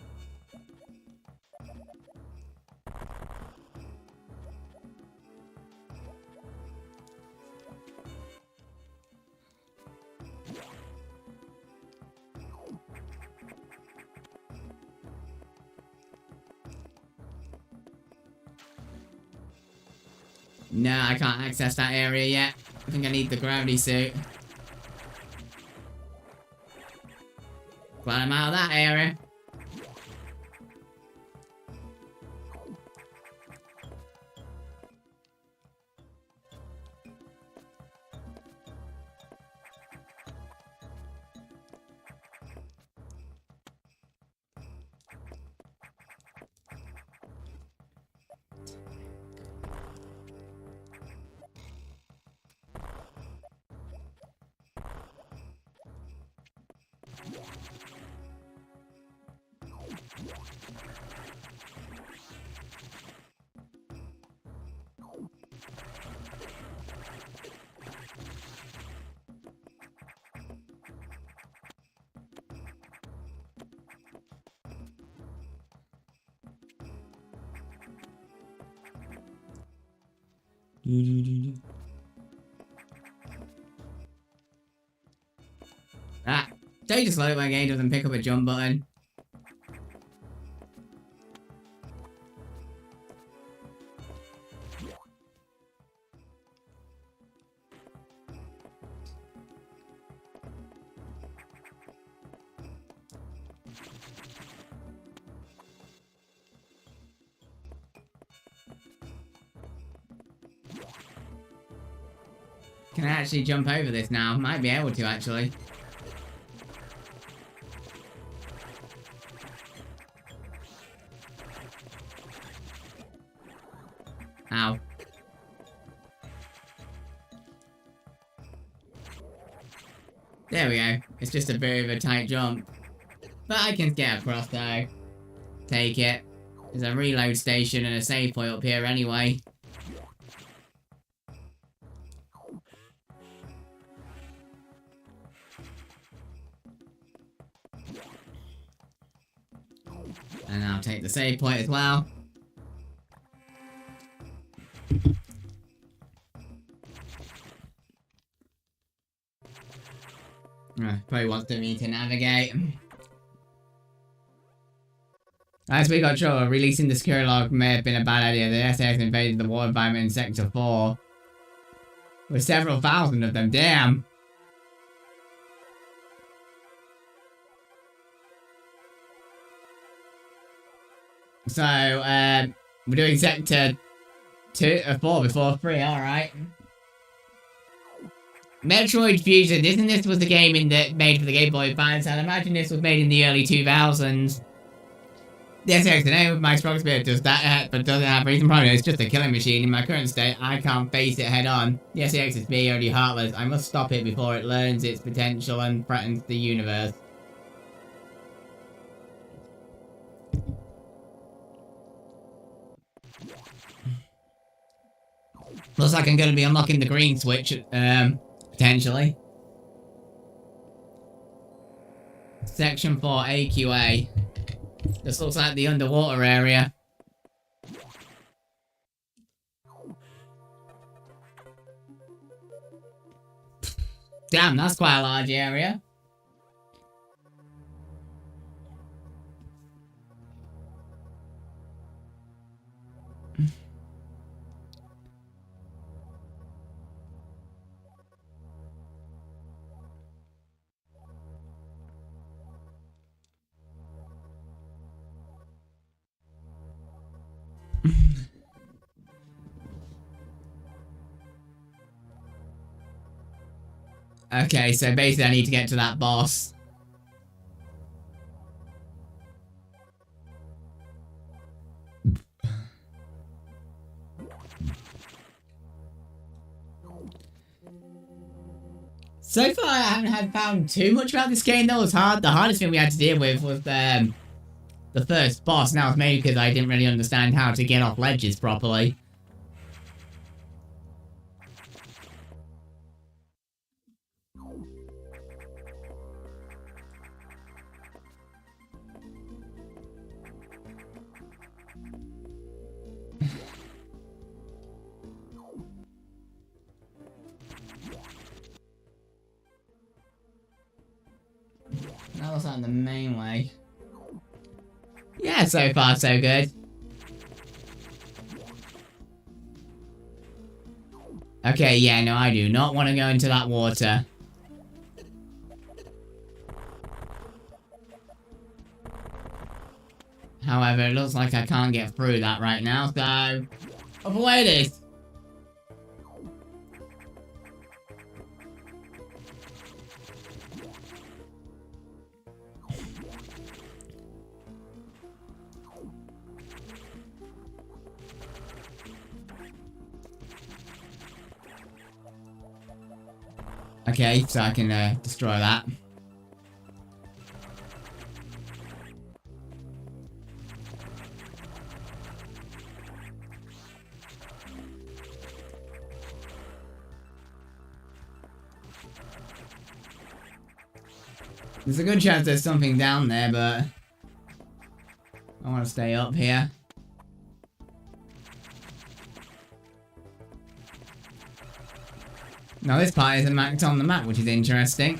No, I can't access that area yet. I think I need the gravity suit. Glad I'm out of that area. Ah, don't just like my game doesn't pick up a jump button. Can I actually jump over this now? Might be able to, actually. Ow. There we go. It's just a bit of a tight jump. But I can get across, though. Take it. There's a reload station and a save point up here anyway. And I'll take the save point as well. Probably wants me to navigate. As we got sure, releasing the security log may have been a bad idea. The SAS invaded the water environment in Sector 4. With several thousand of them, damn! So, we're doing Sector 4 before 3, alright. Metroid Fusion, isn't this was the game made for the Game Boy Advance? I'd imagine this was made in the early 2000s. The SX, the name of my strong spirit does that, but doesn't have reason problem. It's just a killing machine. In my current state, I can't face it head on. The SX is beyond heartless. I must stop it before it learns its potential and threatens the universe. Looks like I'm going to be unlocking the green switch, potentially. Section 4, AQA. This looks like the underwater area. Damn, that's quite a large area. Okay, so basically I need to get to that boss. So far I haven't found too much about this game that was hard. The hardest thing we had to deal with was the first boss. Now it's maybe because I didn't really understand how to get off ledges properly. That was on the main way. Yeah, so far so good. Okay, yeah, no, I do not want to go into that water. However, it looks like I can't get through that right now, so... avoid it! Okay, so I can destroy that. There's a good chance there's something down there, but I want to stay up here. Now this part isn't marked on the map, which is interesting.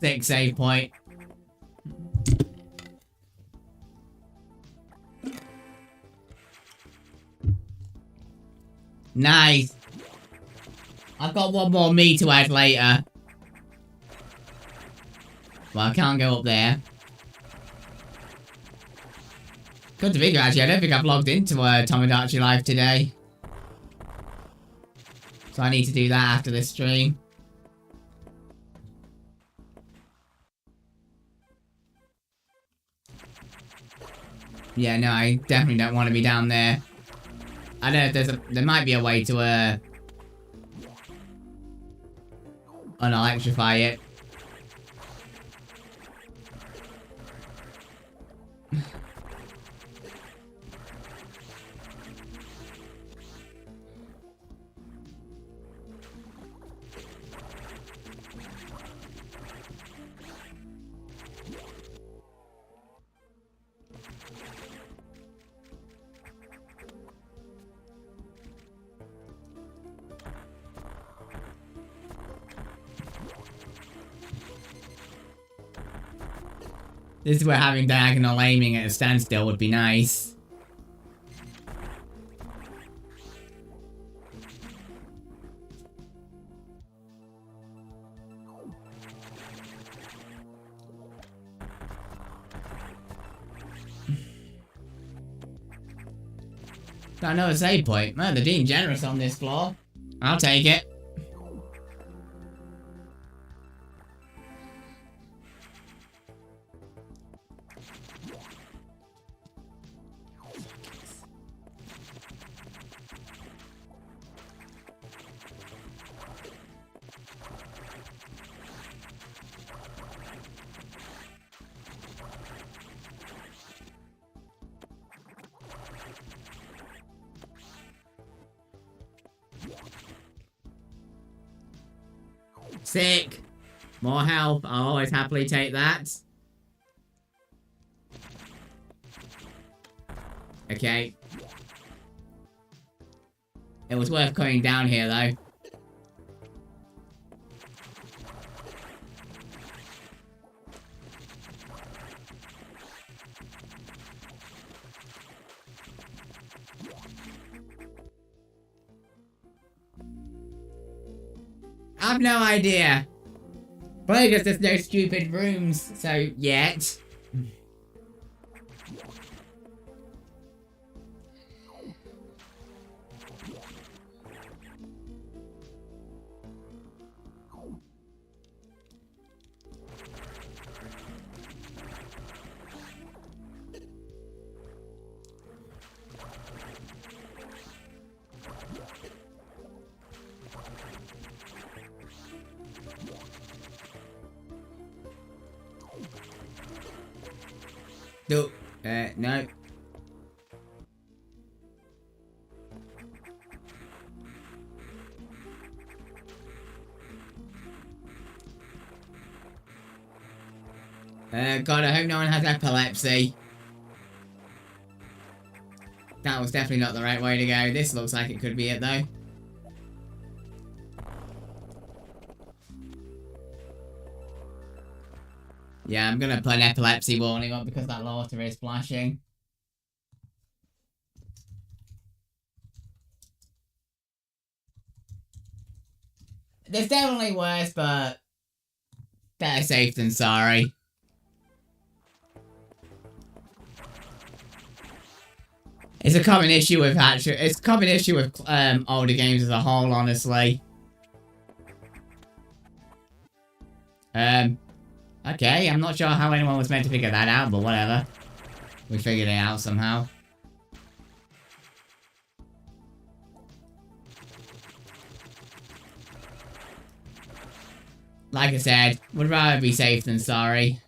6 save point. Nice. I've got one more me to add later. Well, I can't go up there. Good to figure, actually. I don't think I've logged into Tomodachi Life today. So I need to do that after this stream. Yeah, no, I definitely don't want to be down there. I don't know if there might be a way to unelectrify it. This is where having diagonal aiming at a standstill would be nice. Got another save point. Man, they're being generous on this floor. I'll take it. Sick. More health. I'll always happily take that. Okay. It was worth going down here, though. I've no idea. Probably because there's no stupid rooms, so yet. No. No. God, I hope no one has epilepsy. That was definitely not the right way to go. This looks like it could be it, though. Yeah, I'm gonna put an epilepsy warning up because that water is flashing. There's definitely worse, but better safe than sorry. It's a common issue with older games as a whole, honestly. Okay, I'm not sure how anyone was meant to figure that out, but whatever. We figured it out somehow. Like I said, would rather be safe than sorry.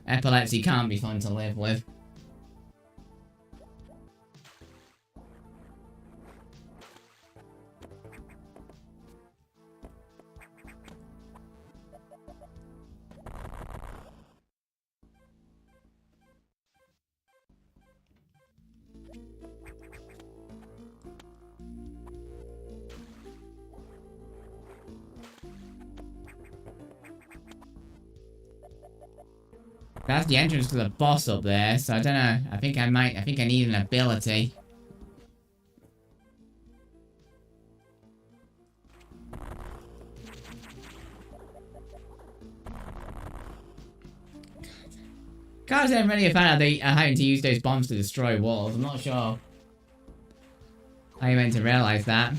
Epilepsy can't be fun to live with. That's the entrance to the boss up there, so I don't know. I think I need an ability. Guys, I'm really a fan of having to use those bombs to destroy walls. I'm not sure how you meant to realise that.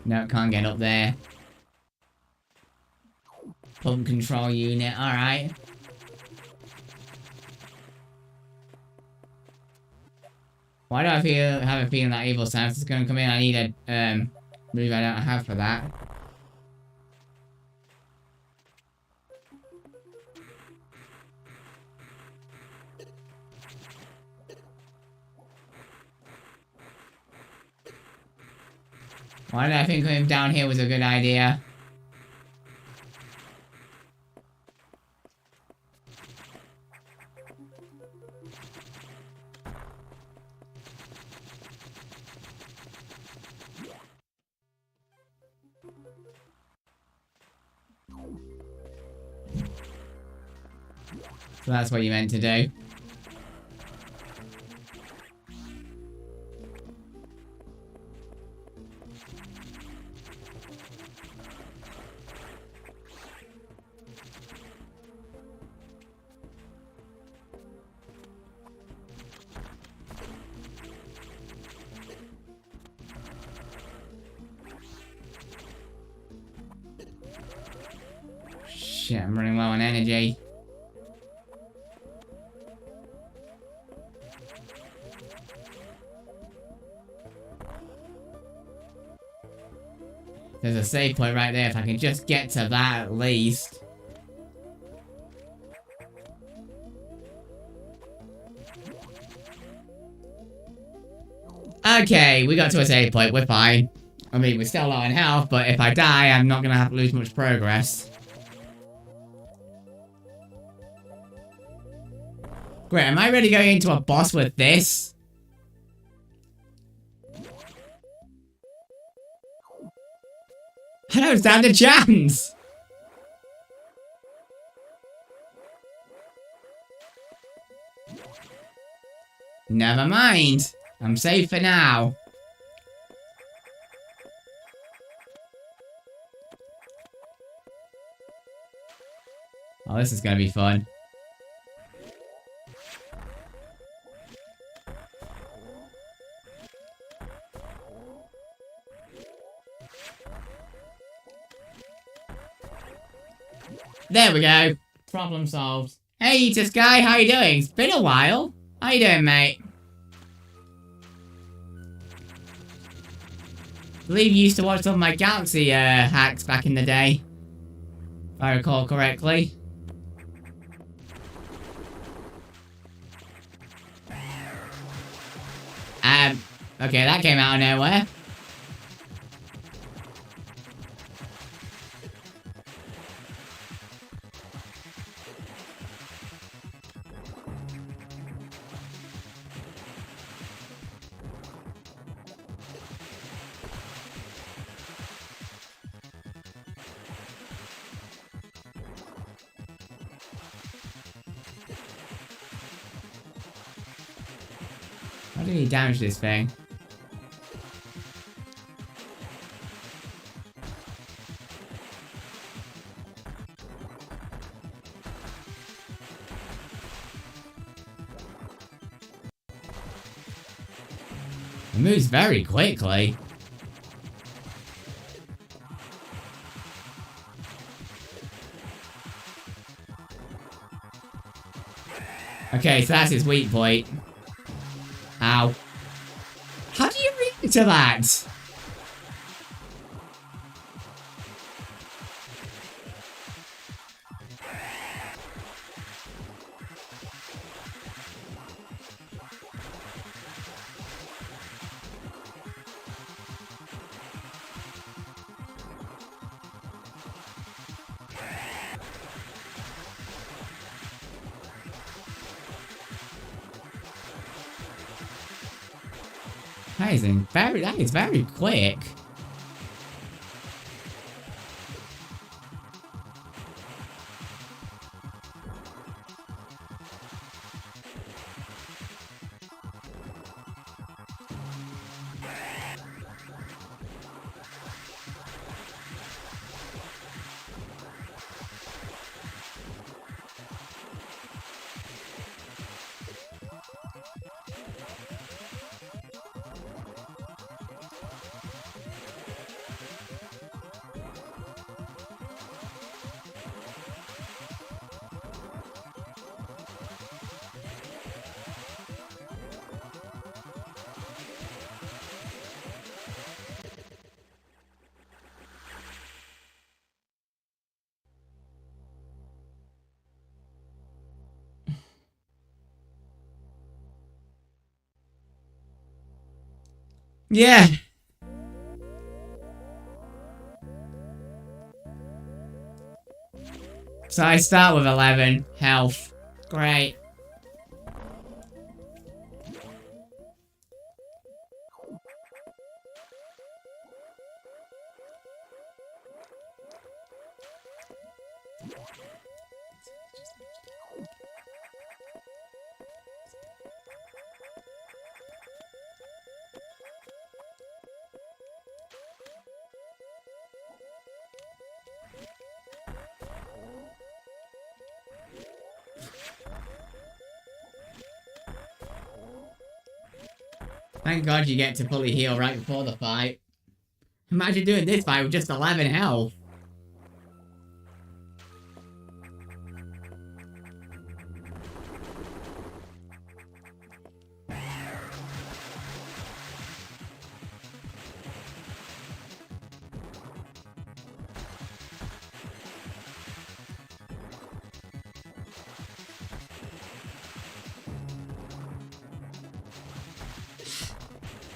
No, can't get up there. Pump control unit, alright. Why do I have a feeling that Evil Sans is going to come in? I need a move I don't have for that. Why did I think him down here was a good idea? So that's what you meant to do. Shit, I'm running low on energy. There's a save point right there. If I can just get to that at least. Okay, we got to a save point. We're fine. I mean, we're still low on health, but if I die, I'm not going to have to lose much progress. Great, am I really going into a boss with this? I don't stand a chance! Never mind. I'm safe for now. Oh, this is gonna be fun. There we go. Problem solved. Hey, Eater Sky, how you doing? It's been a while. How you doing, mate? I believe you used to watch some of my Galaxy hacks back in the day. If I recall correctly. Okay, that came out of nowhere. How did he damage this thing? It moves very quickly. Okay, so that's his weak point. Ow. How do you react to that? That is very quick. Yeah. So I start with 11 health. Great. Thank God you get to fully heal right before the fight. Imagine doing this fight with just 11 health.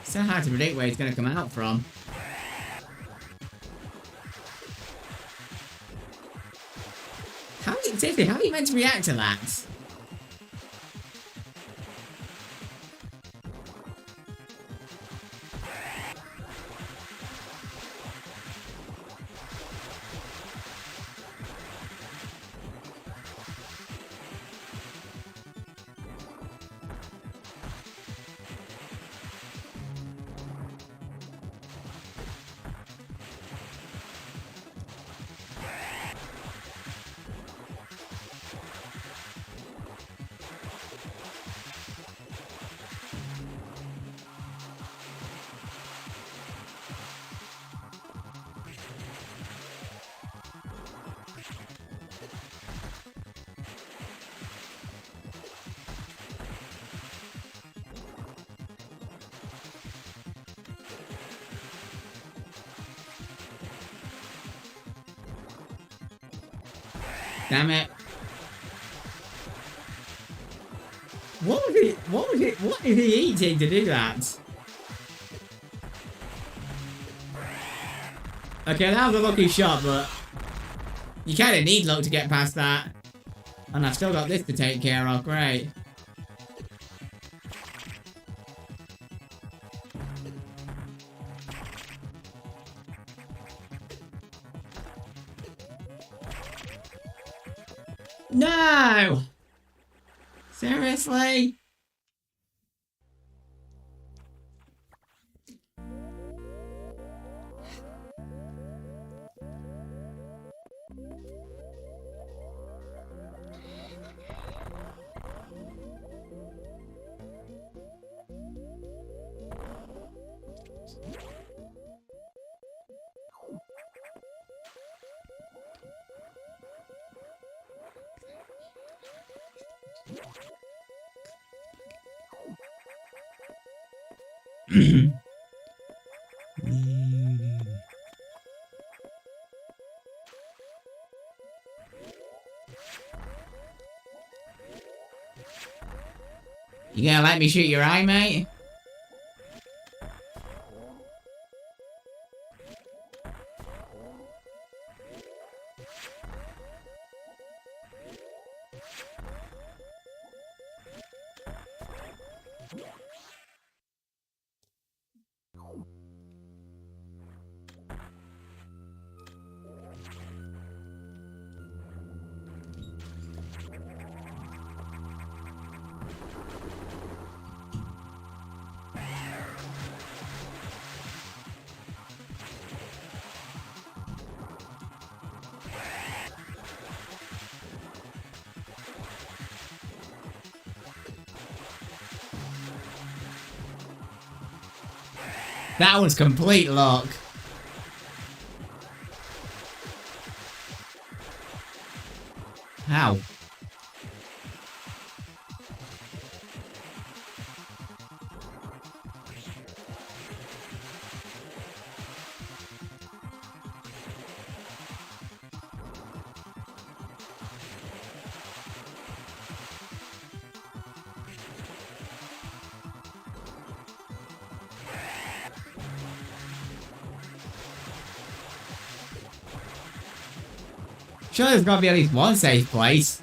So hard to predict where he's going to come out from. Seriously, how are you meant to react to that? Damn it. What is he eating to do that? Okay, that was a lucky shot, but you kind of need luck to get past that. And I've still got this to take care of, great. No! Seriously? You gonna let me shoot your eye, mate? That was complete luck. How? Sure, there's gotta be at least one safe place.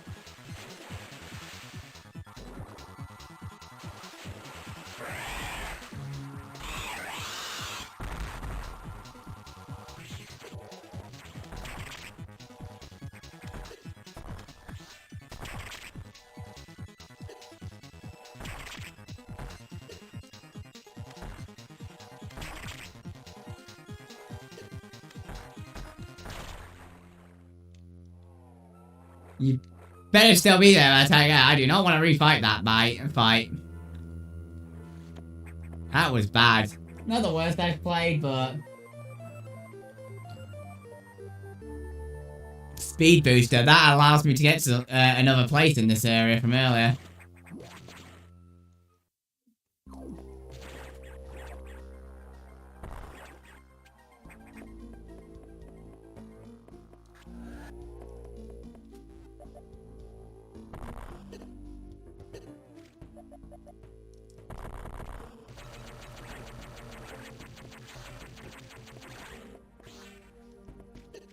You better still be there, I tell you. I do not want to refight that fight. That was bad. Not the worst I've played, but... Speed booster, that allows me to get to another place in this area from earlier.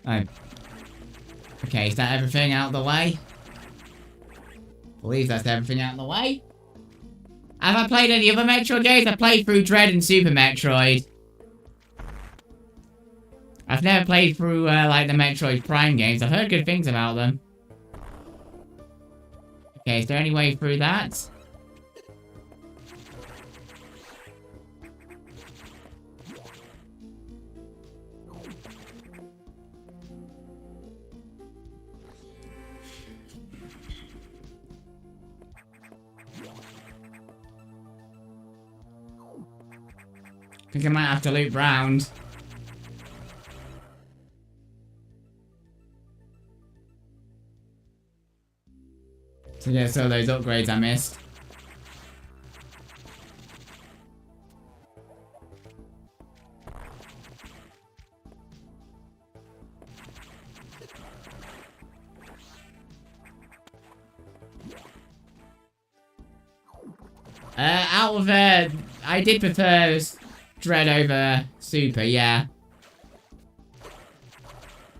Oh. Okay, is that everything out of the way? I believe that's everything out of the way. Have I played any other Metroid games? I played through Dread and Super Metroid. I've never played through, like, the Metroid Prime games. I've heard good things about them. Okay, is there any way through that? I think I might have to loop round. To get some of those upgrades I missed. Out of I did prefer Dread over Super, yeah.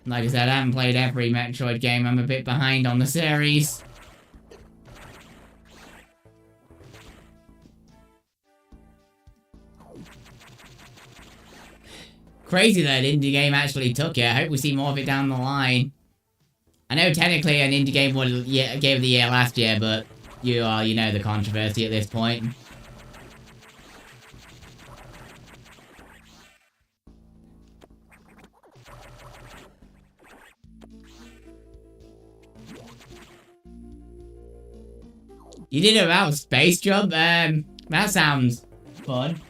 Like I said, I haven't played every Metroid game. I'm a bit behind on the series. Crazy that an indie game actually took it. I hope we see more of it down the line. I know technically an indie game was Game of the Year last year, but you know the controversy at this point. You did it about Space Jump? That sounds fun.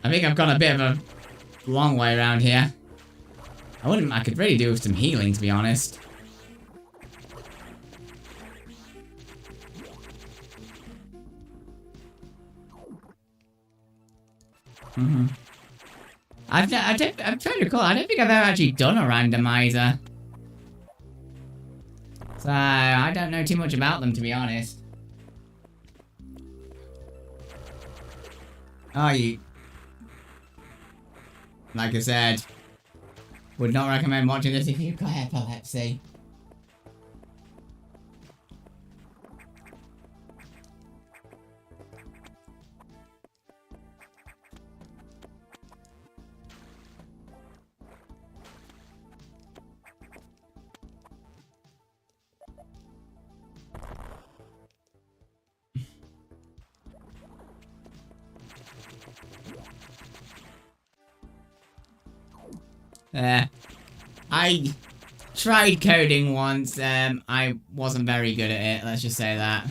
I think I've gone a bit of a long way around here. I could really do with some healing, to be honest. I'm trying to recall, I don't think I've ever actually done a randomizer. So, I don't know too much about them, to be honest. Like I said, would not recommend watching this if you've got epilepsy. I tried coding once, I wasn't very good at it, let's just say that.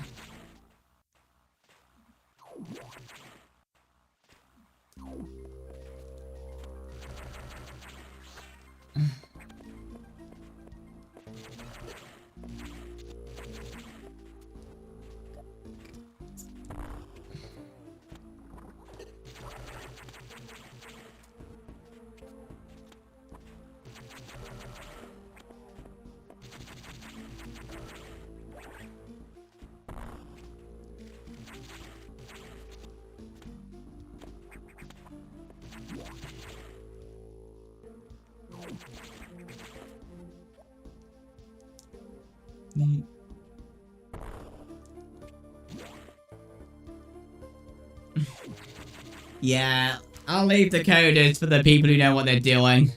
Yeah, I'll leave the coders for the people who know what they're doing.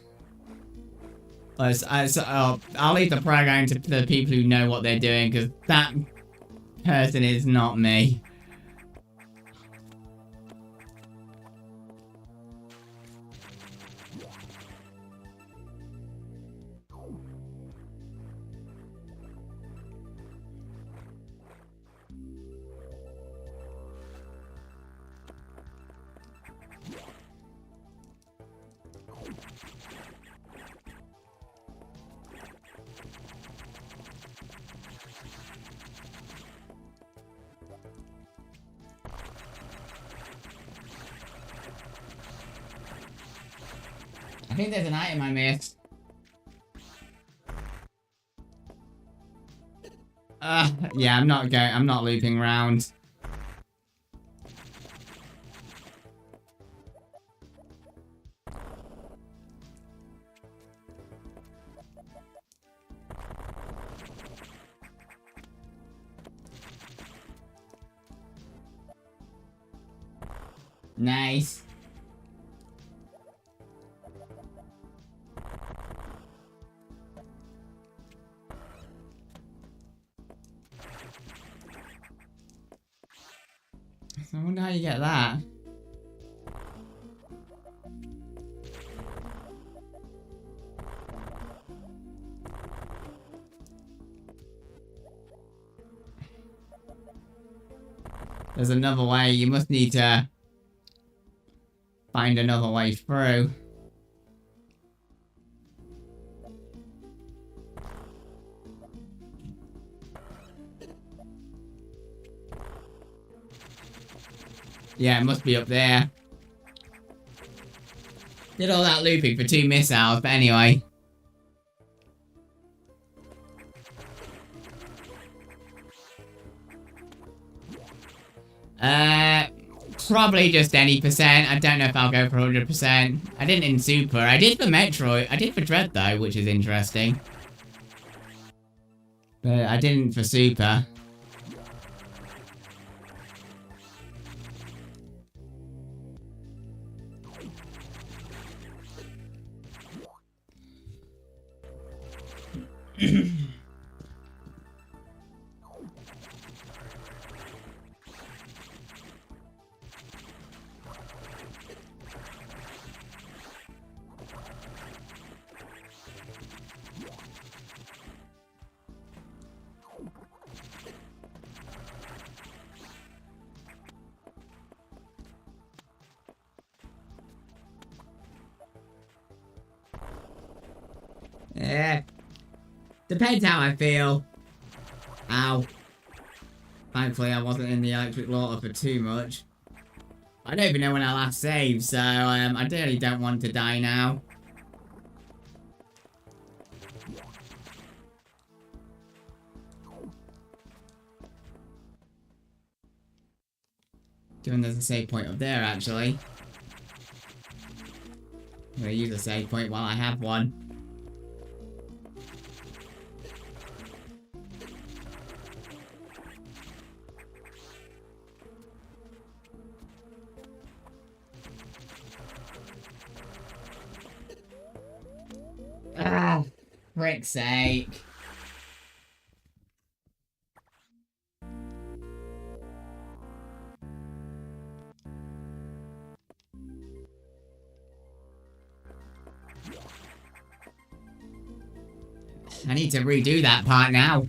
I'll leave the programming to the people who know what they're doing, because that person is not me. I think there's an item I missed. Yeah, I'm not looping around. Nice. I wonder how you get that. There's another way. You must need to find another way through. Yeah, it must be up there. Did all that looping for 2 missiles, but anyway. Probably just any percent. I don't know if I'll go for 100%. I didn't in Super. I did for Metroid. I did for Dread though, which is interesting. But I didn't for Super. Yeah. Depends how I feel. Ow. Thankfully, I wasn't in the electric water for too much. I don't even know when I last saved, so I really don't want to die now. Given there's a save point up there, actually. I'm gonna use a save point while I have one. Ah, frick's sake. I need to redo that part now.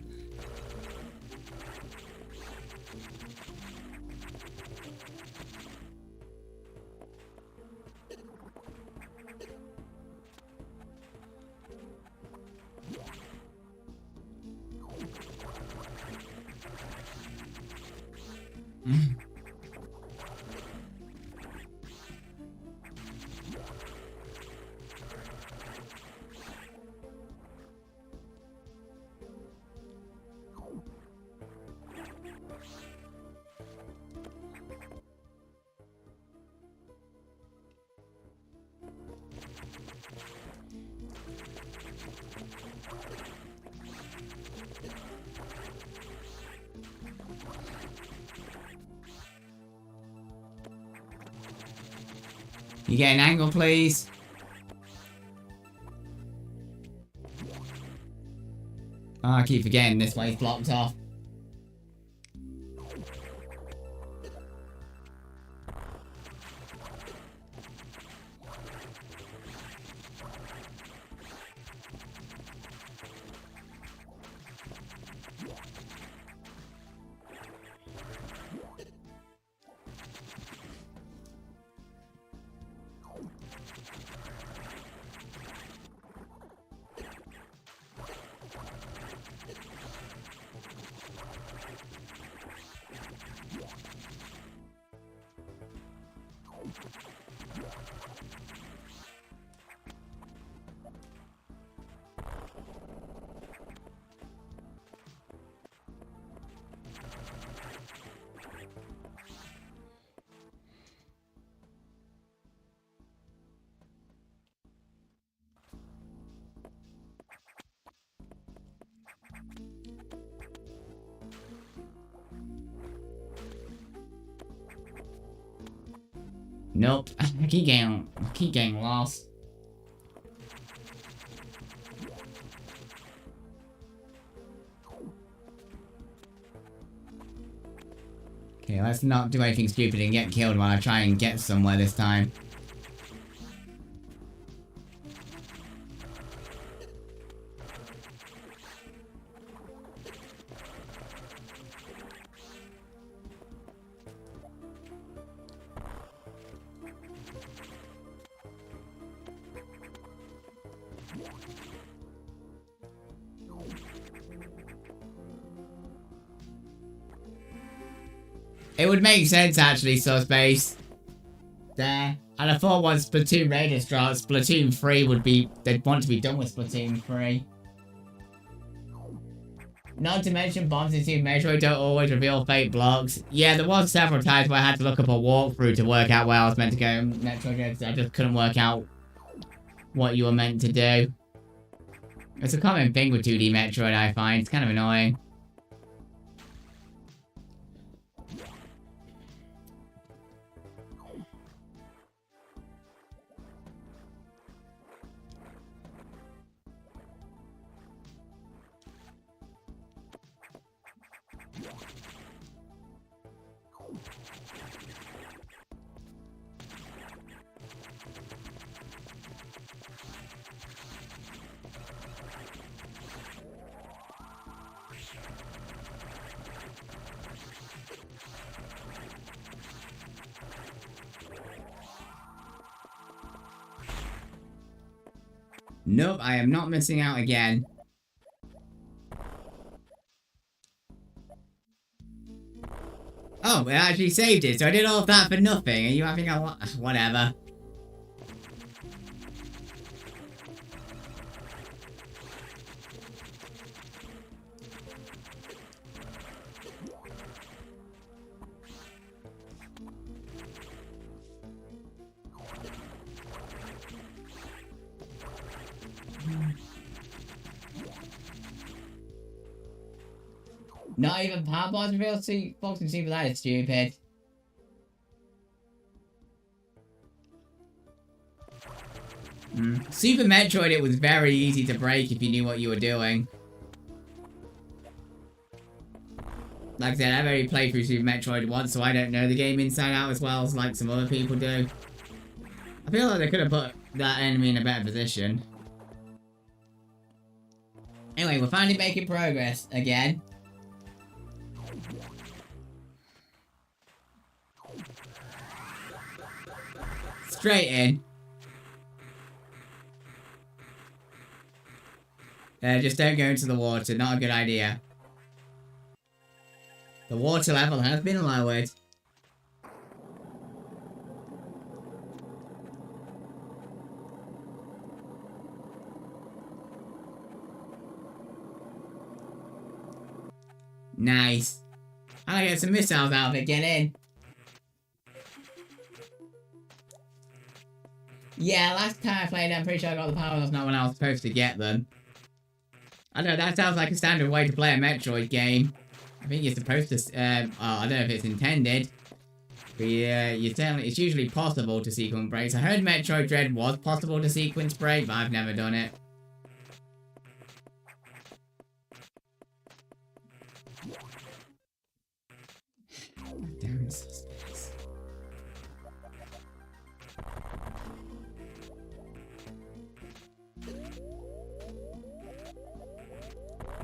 You get an angle, please? Oh, I keep forgetting this way's blocked off. Nope. I keep getting lost. Okay, let's not do anything stupid and get killed while I try and get somewhere this time. It would make sense, actually, Subspace. There. And I thought once Splatoon Radius drops, Splatoon 3 would be... They'd want to be done with Splatoon 3. Not to mention, bombs in Super Metroid don't always reveal fake blocks. Yeah, there was several times where I had to look up a walkthrough to work out where I was meant to go in Metroid. I just couldn't work out what you were meant to do. It's a common thing with 2D Metroid, I find. It's kind of annoying. Nope, I am not missing out again. Oh, it actually saved it, so I did all of that for nothing. Are you having a lot? Whatever. Not even power bars reveal Fox and Super, that is stupid. Super Metroid, it was very easy to break if you knew what you were doing. Like I said, I've only played through Super Metroid once, so I don't know the game inside out as well as like some other people do. I feel like they could have put that enemy in a better position. Anyway, we're finally making progress again. Straight in. Just don't go into the water. Not a good idea. The water level has been lowered. Nice. I get some missiles out of it. Get in. Yeah, last time I played, I'm pretty sure I got the power-ups not when I was supposed to get them. I don't know, that sounds like a standard way to play a Metroid game. I think you're supposed to, I don't know if it's intended. But yeah, it's usually possible to sequence breaks. I heard Metroid Dread was possible to sequence break, but I've never done it. Damn it.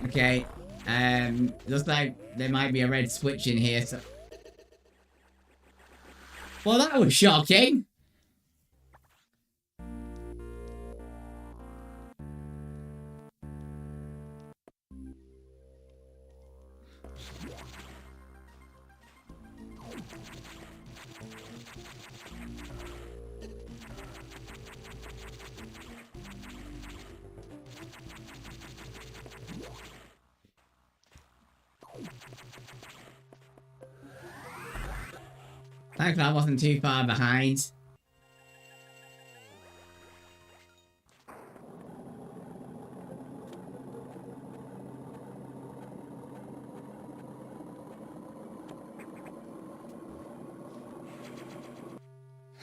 Okay, looks like there might be a red switch in here, so... Well, that was shocking! Thankfully, I wasn't too far behind.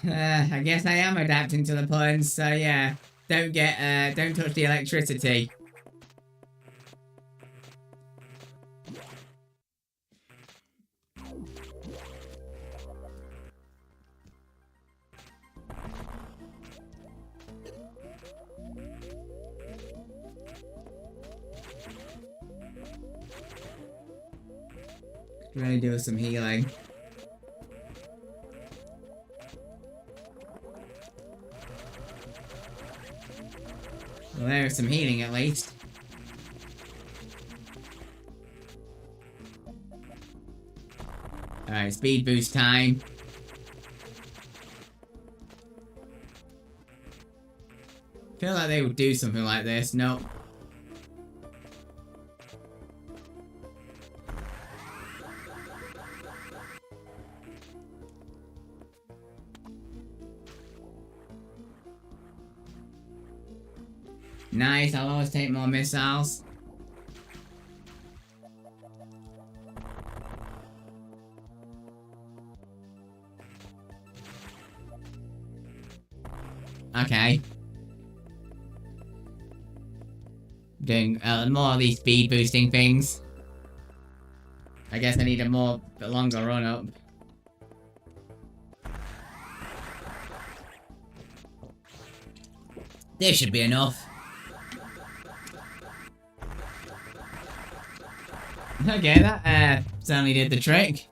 I guess I am adapting to the puns, so yeah. Don't touch the electricity. Really do some healing. Well, there's some healing at least. Alright, Alright, speed boost time. Feel like they would do something like this. Nope. Nice, I'll always take more missiles. Okay. Doing more of these speed boosting things. I guess I need a longer run up. This should be enough. Okay, that certainly did the trick.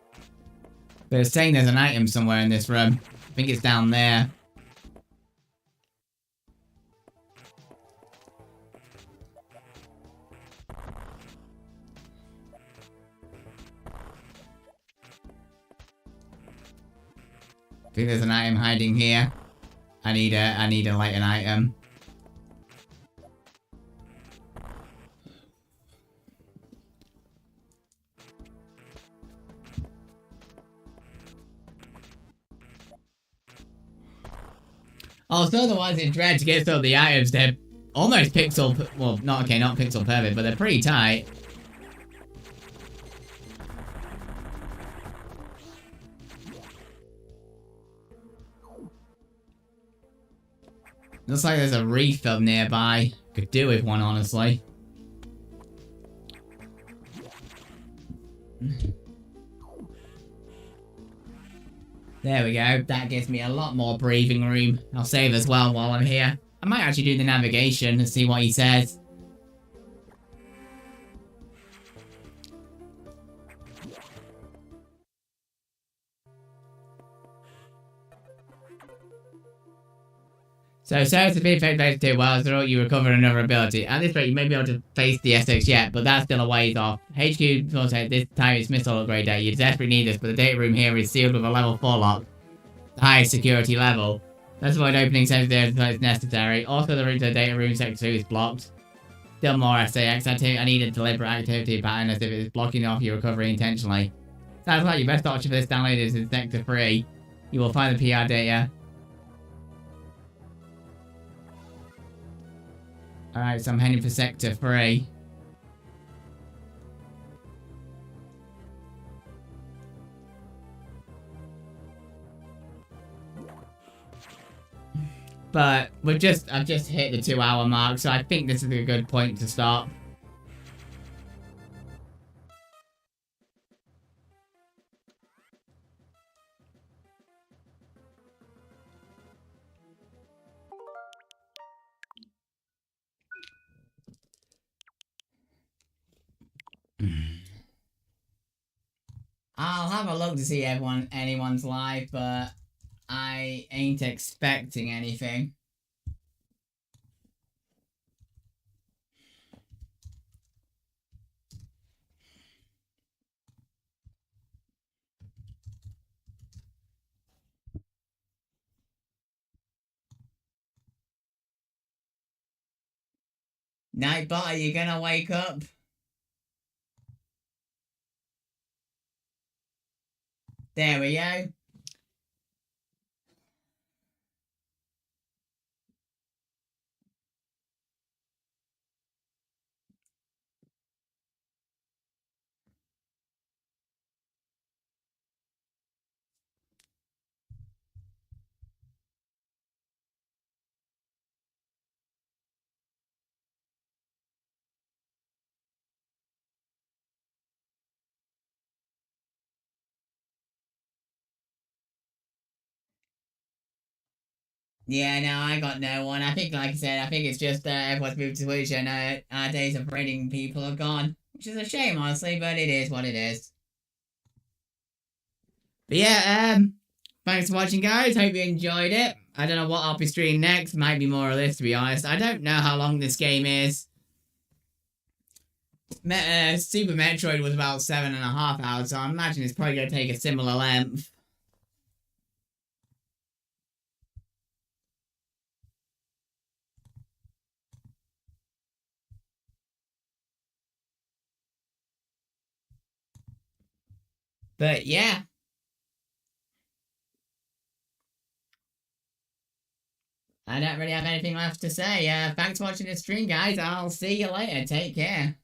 But it's saying there's an item somewhere in this room. I think it's down there. I think there's an item hiding here. I need a light an item. Also, the ones in Dread to get some of the items, they're almost pixel... Well, not pixel perfect, but they're pretty tight. Looks like there's a refill nearby. Could do with one, honestly. There we go. That gives me a lot more breathing room. I'll save as well while I'm here. I might actually do the navigation and see what he says. So, to be phase 2, well, you recover another ability. At this rate, you may be able to face the SX yet, but that's still a ways off. HQ will say this time it's missile upgrade day. You desperately need this, but the data room here is sealed with a level 4 lock. The highest security level. Let's avoid opening sector there until it's necessary. Also, the route to the data room sector 2 is blocked. Still more SAX activity. I need a deliberate activity pattern as if it's blocking off your recovery intentionally. Sounds like your best option for this download is in sector 3. You will find the PR data. Alright, so I'm heading for sector 3. But I've just hit the 2-hour mark, so I think this is a good point to stop. I'll have a look to see anyone's live, but I ain't expecting anything. Nightbot, are you gonna wake up? There we go. Yeah, no, I got no one. I think, like I said, I think it's just everyone's moved to Twitch and our days of raiding people are gone. Which is a shame, honestly, but it is what it is. But yeah, thanks for watching, guys. Hope you enjoyed it. I don't know what I'll be streaming next. Might be more of this, to be honest. I don't know how long this game is. Super Metroid was about 7.5 hours, so I imagine it's probably going to take a similar length. But yeah, I don't really have anything left to say. Thanks for watching the stream, guys. I'll see you later. Take care.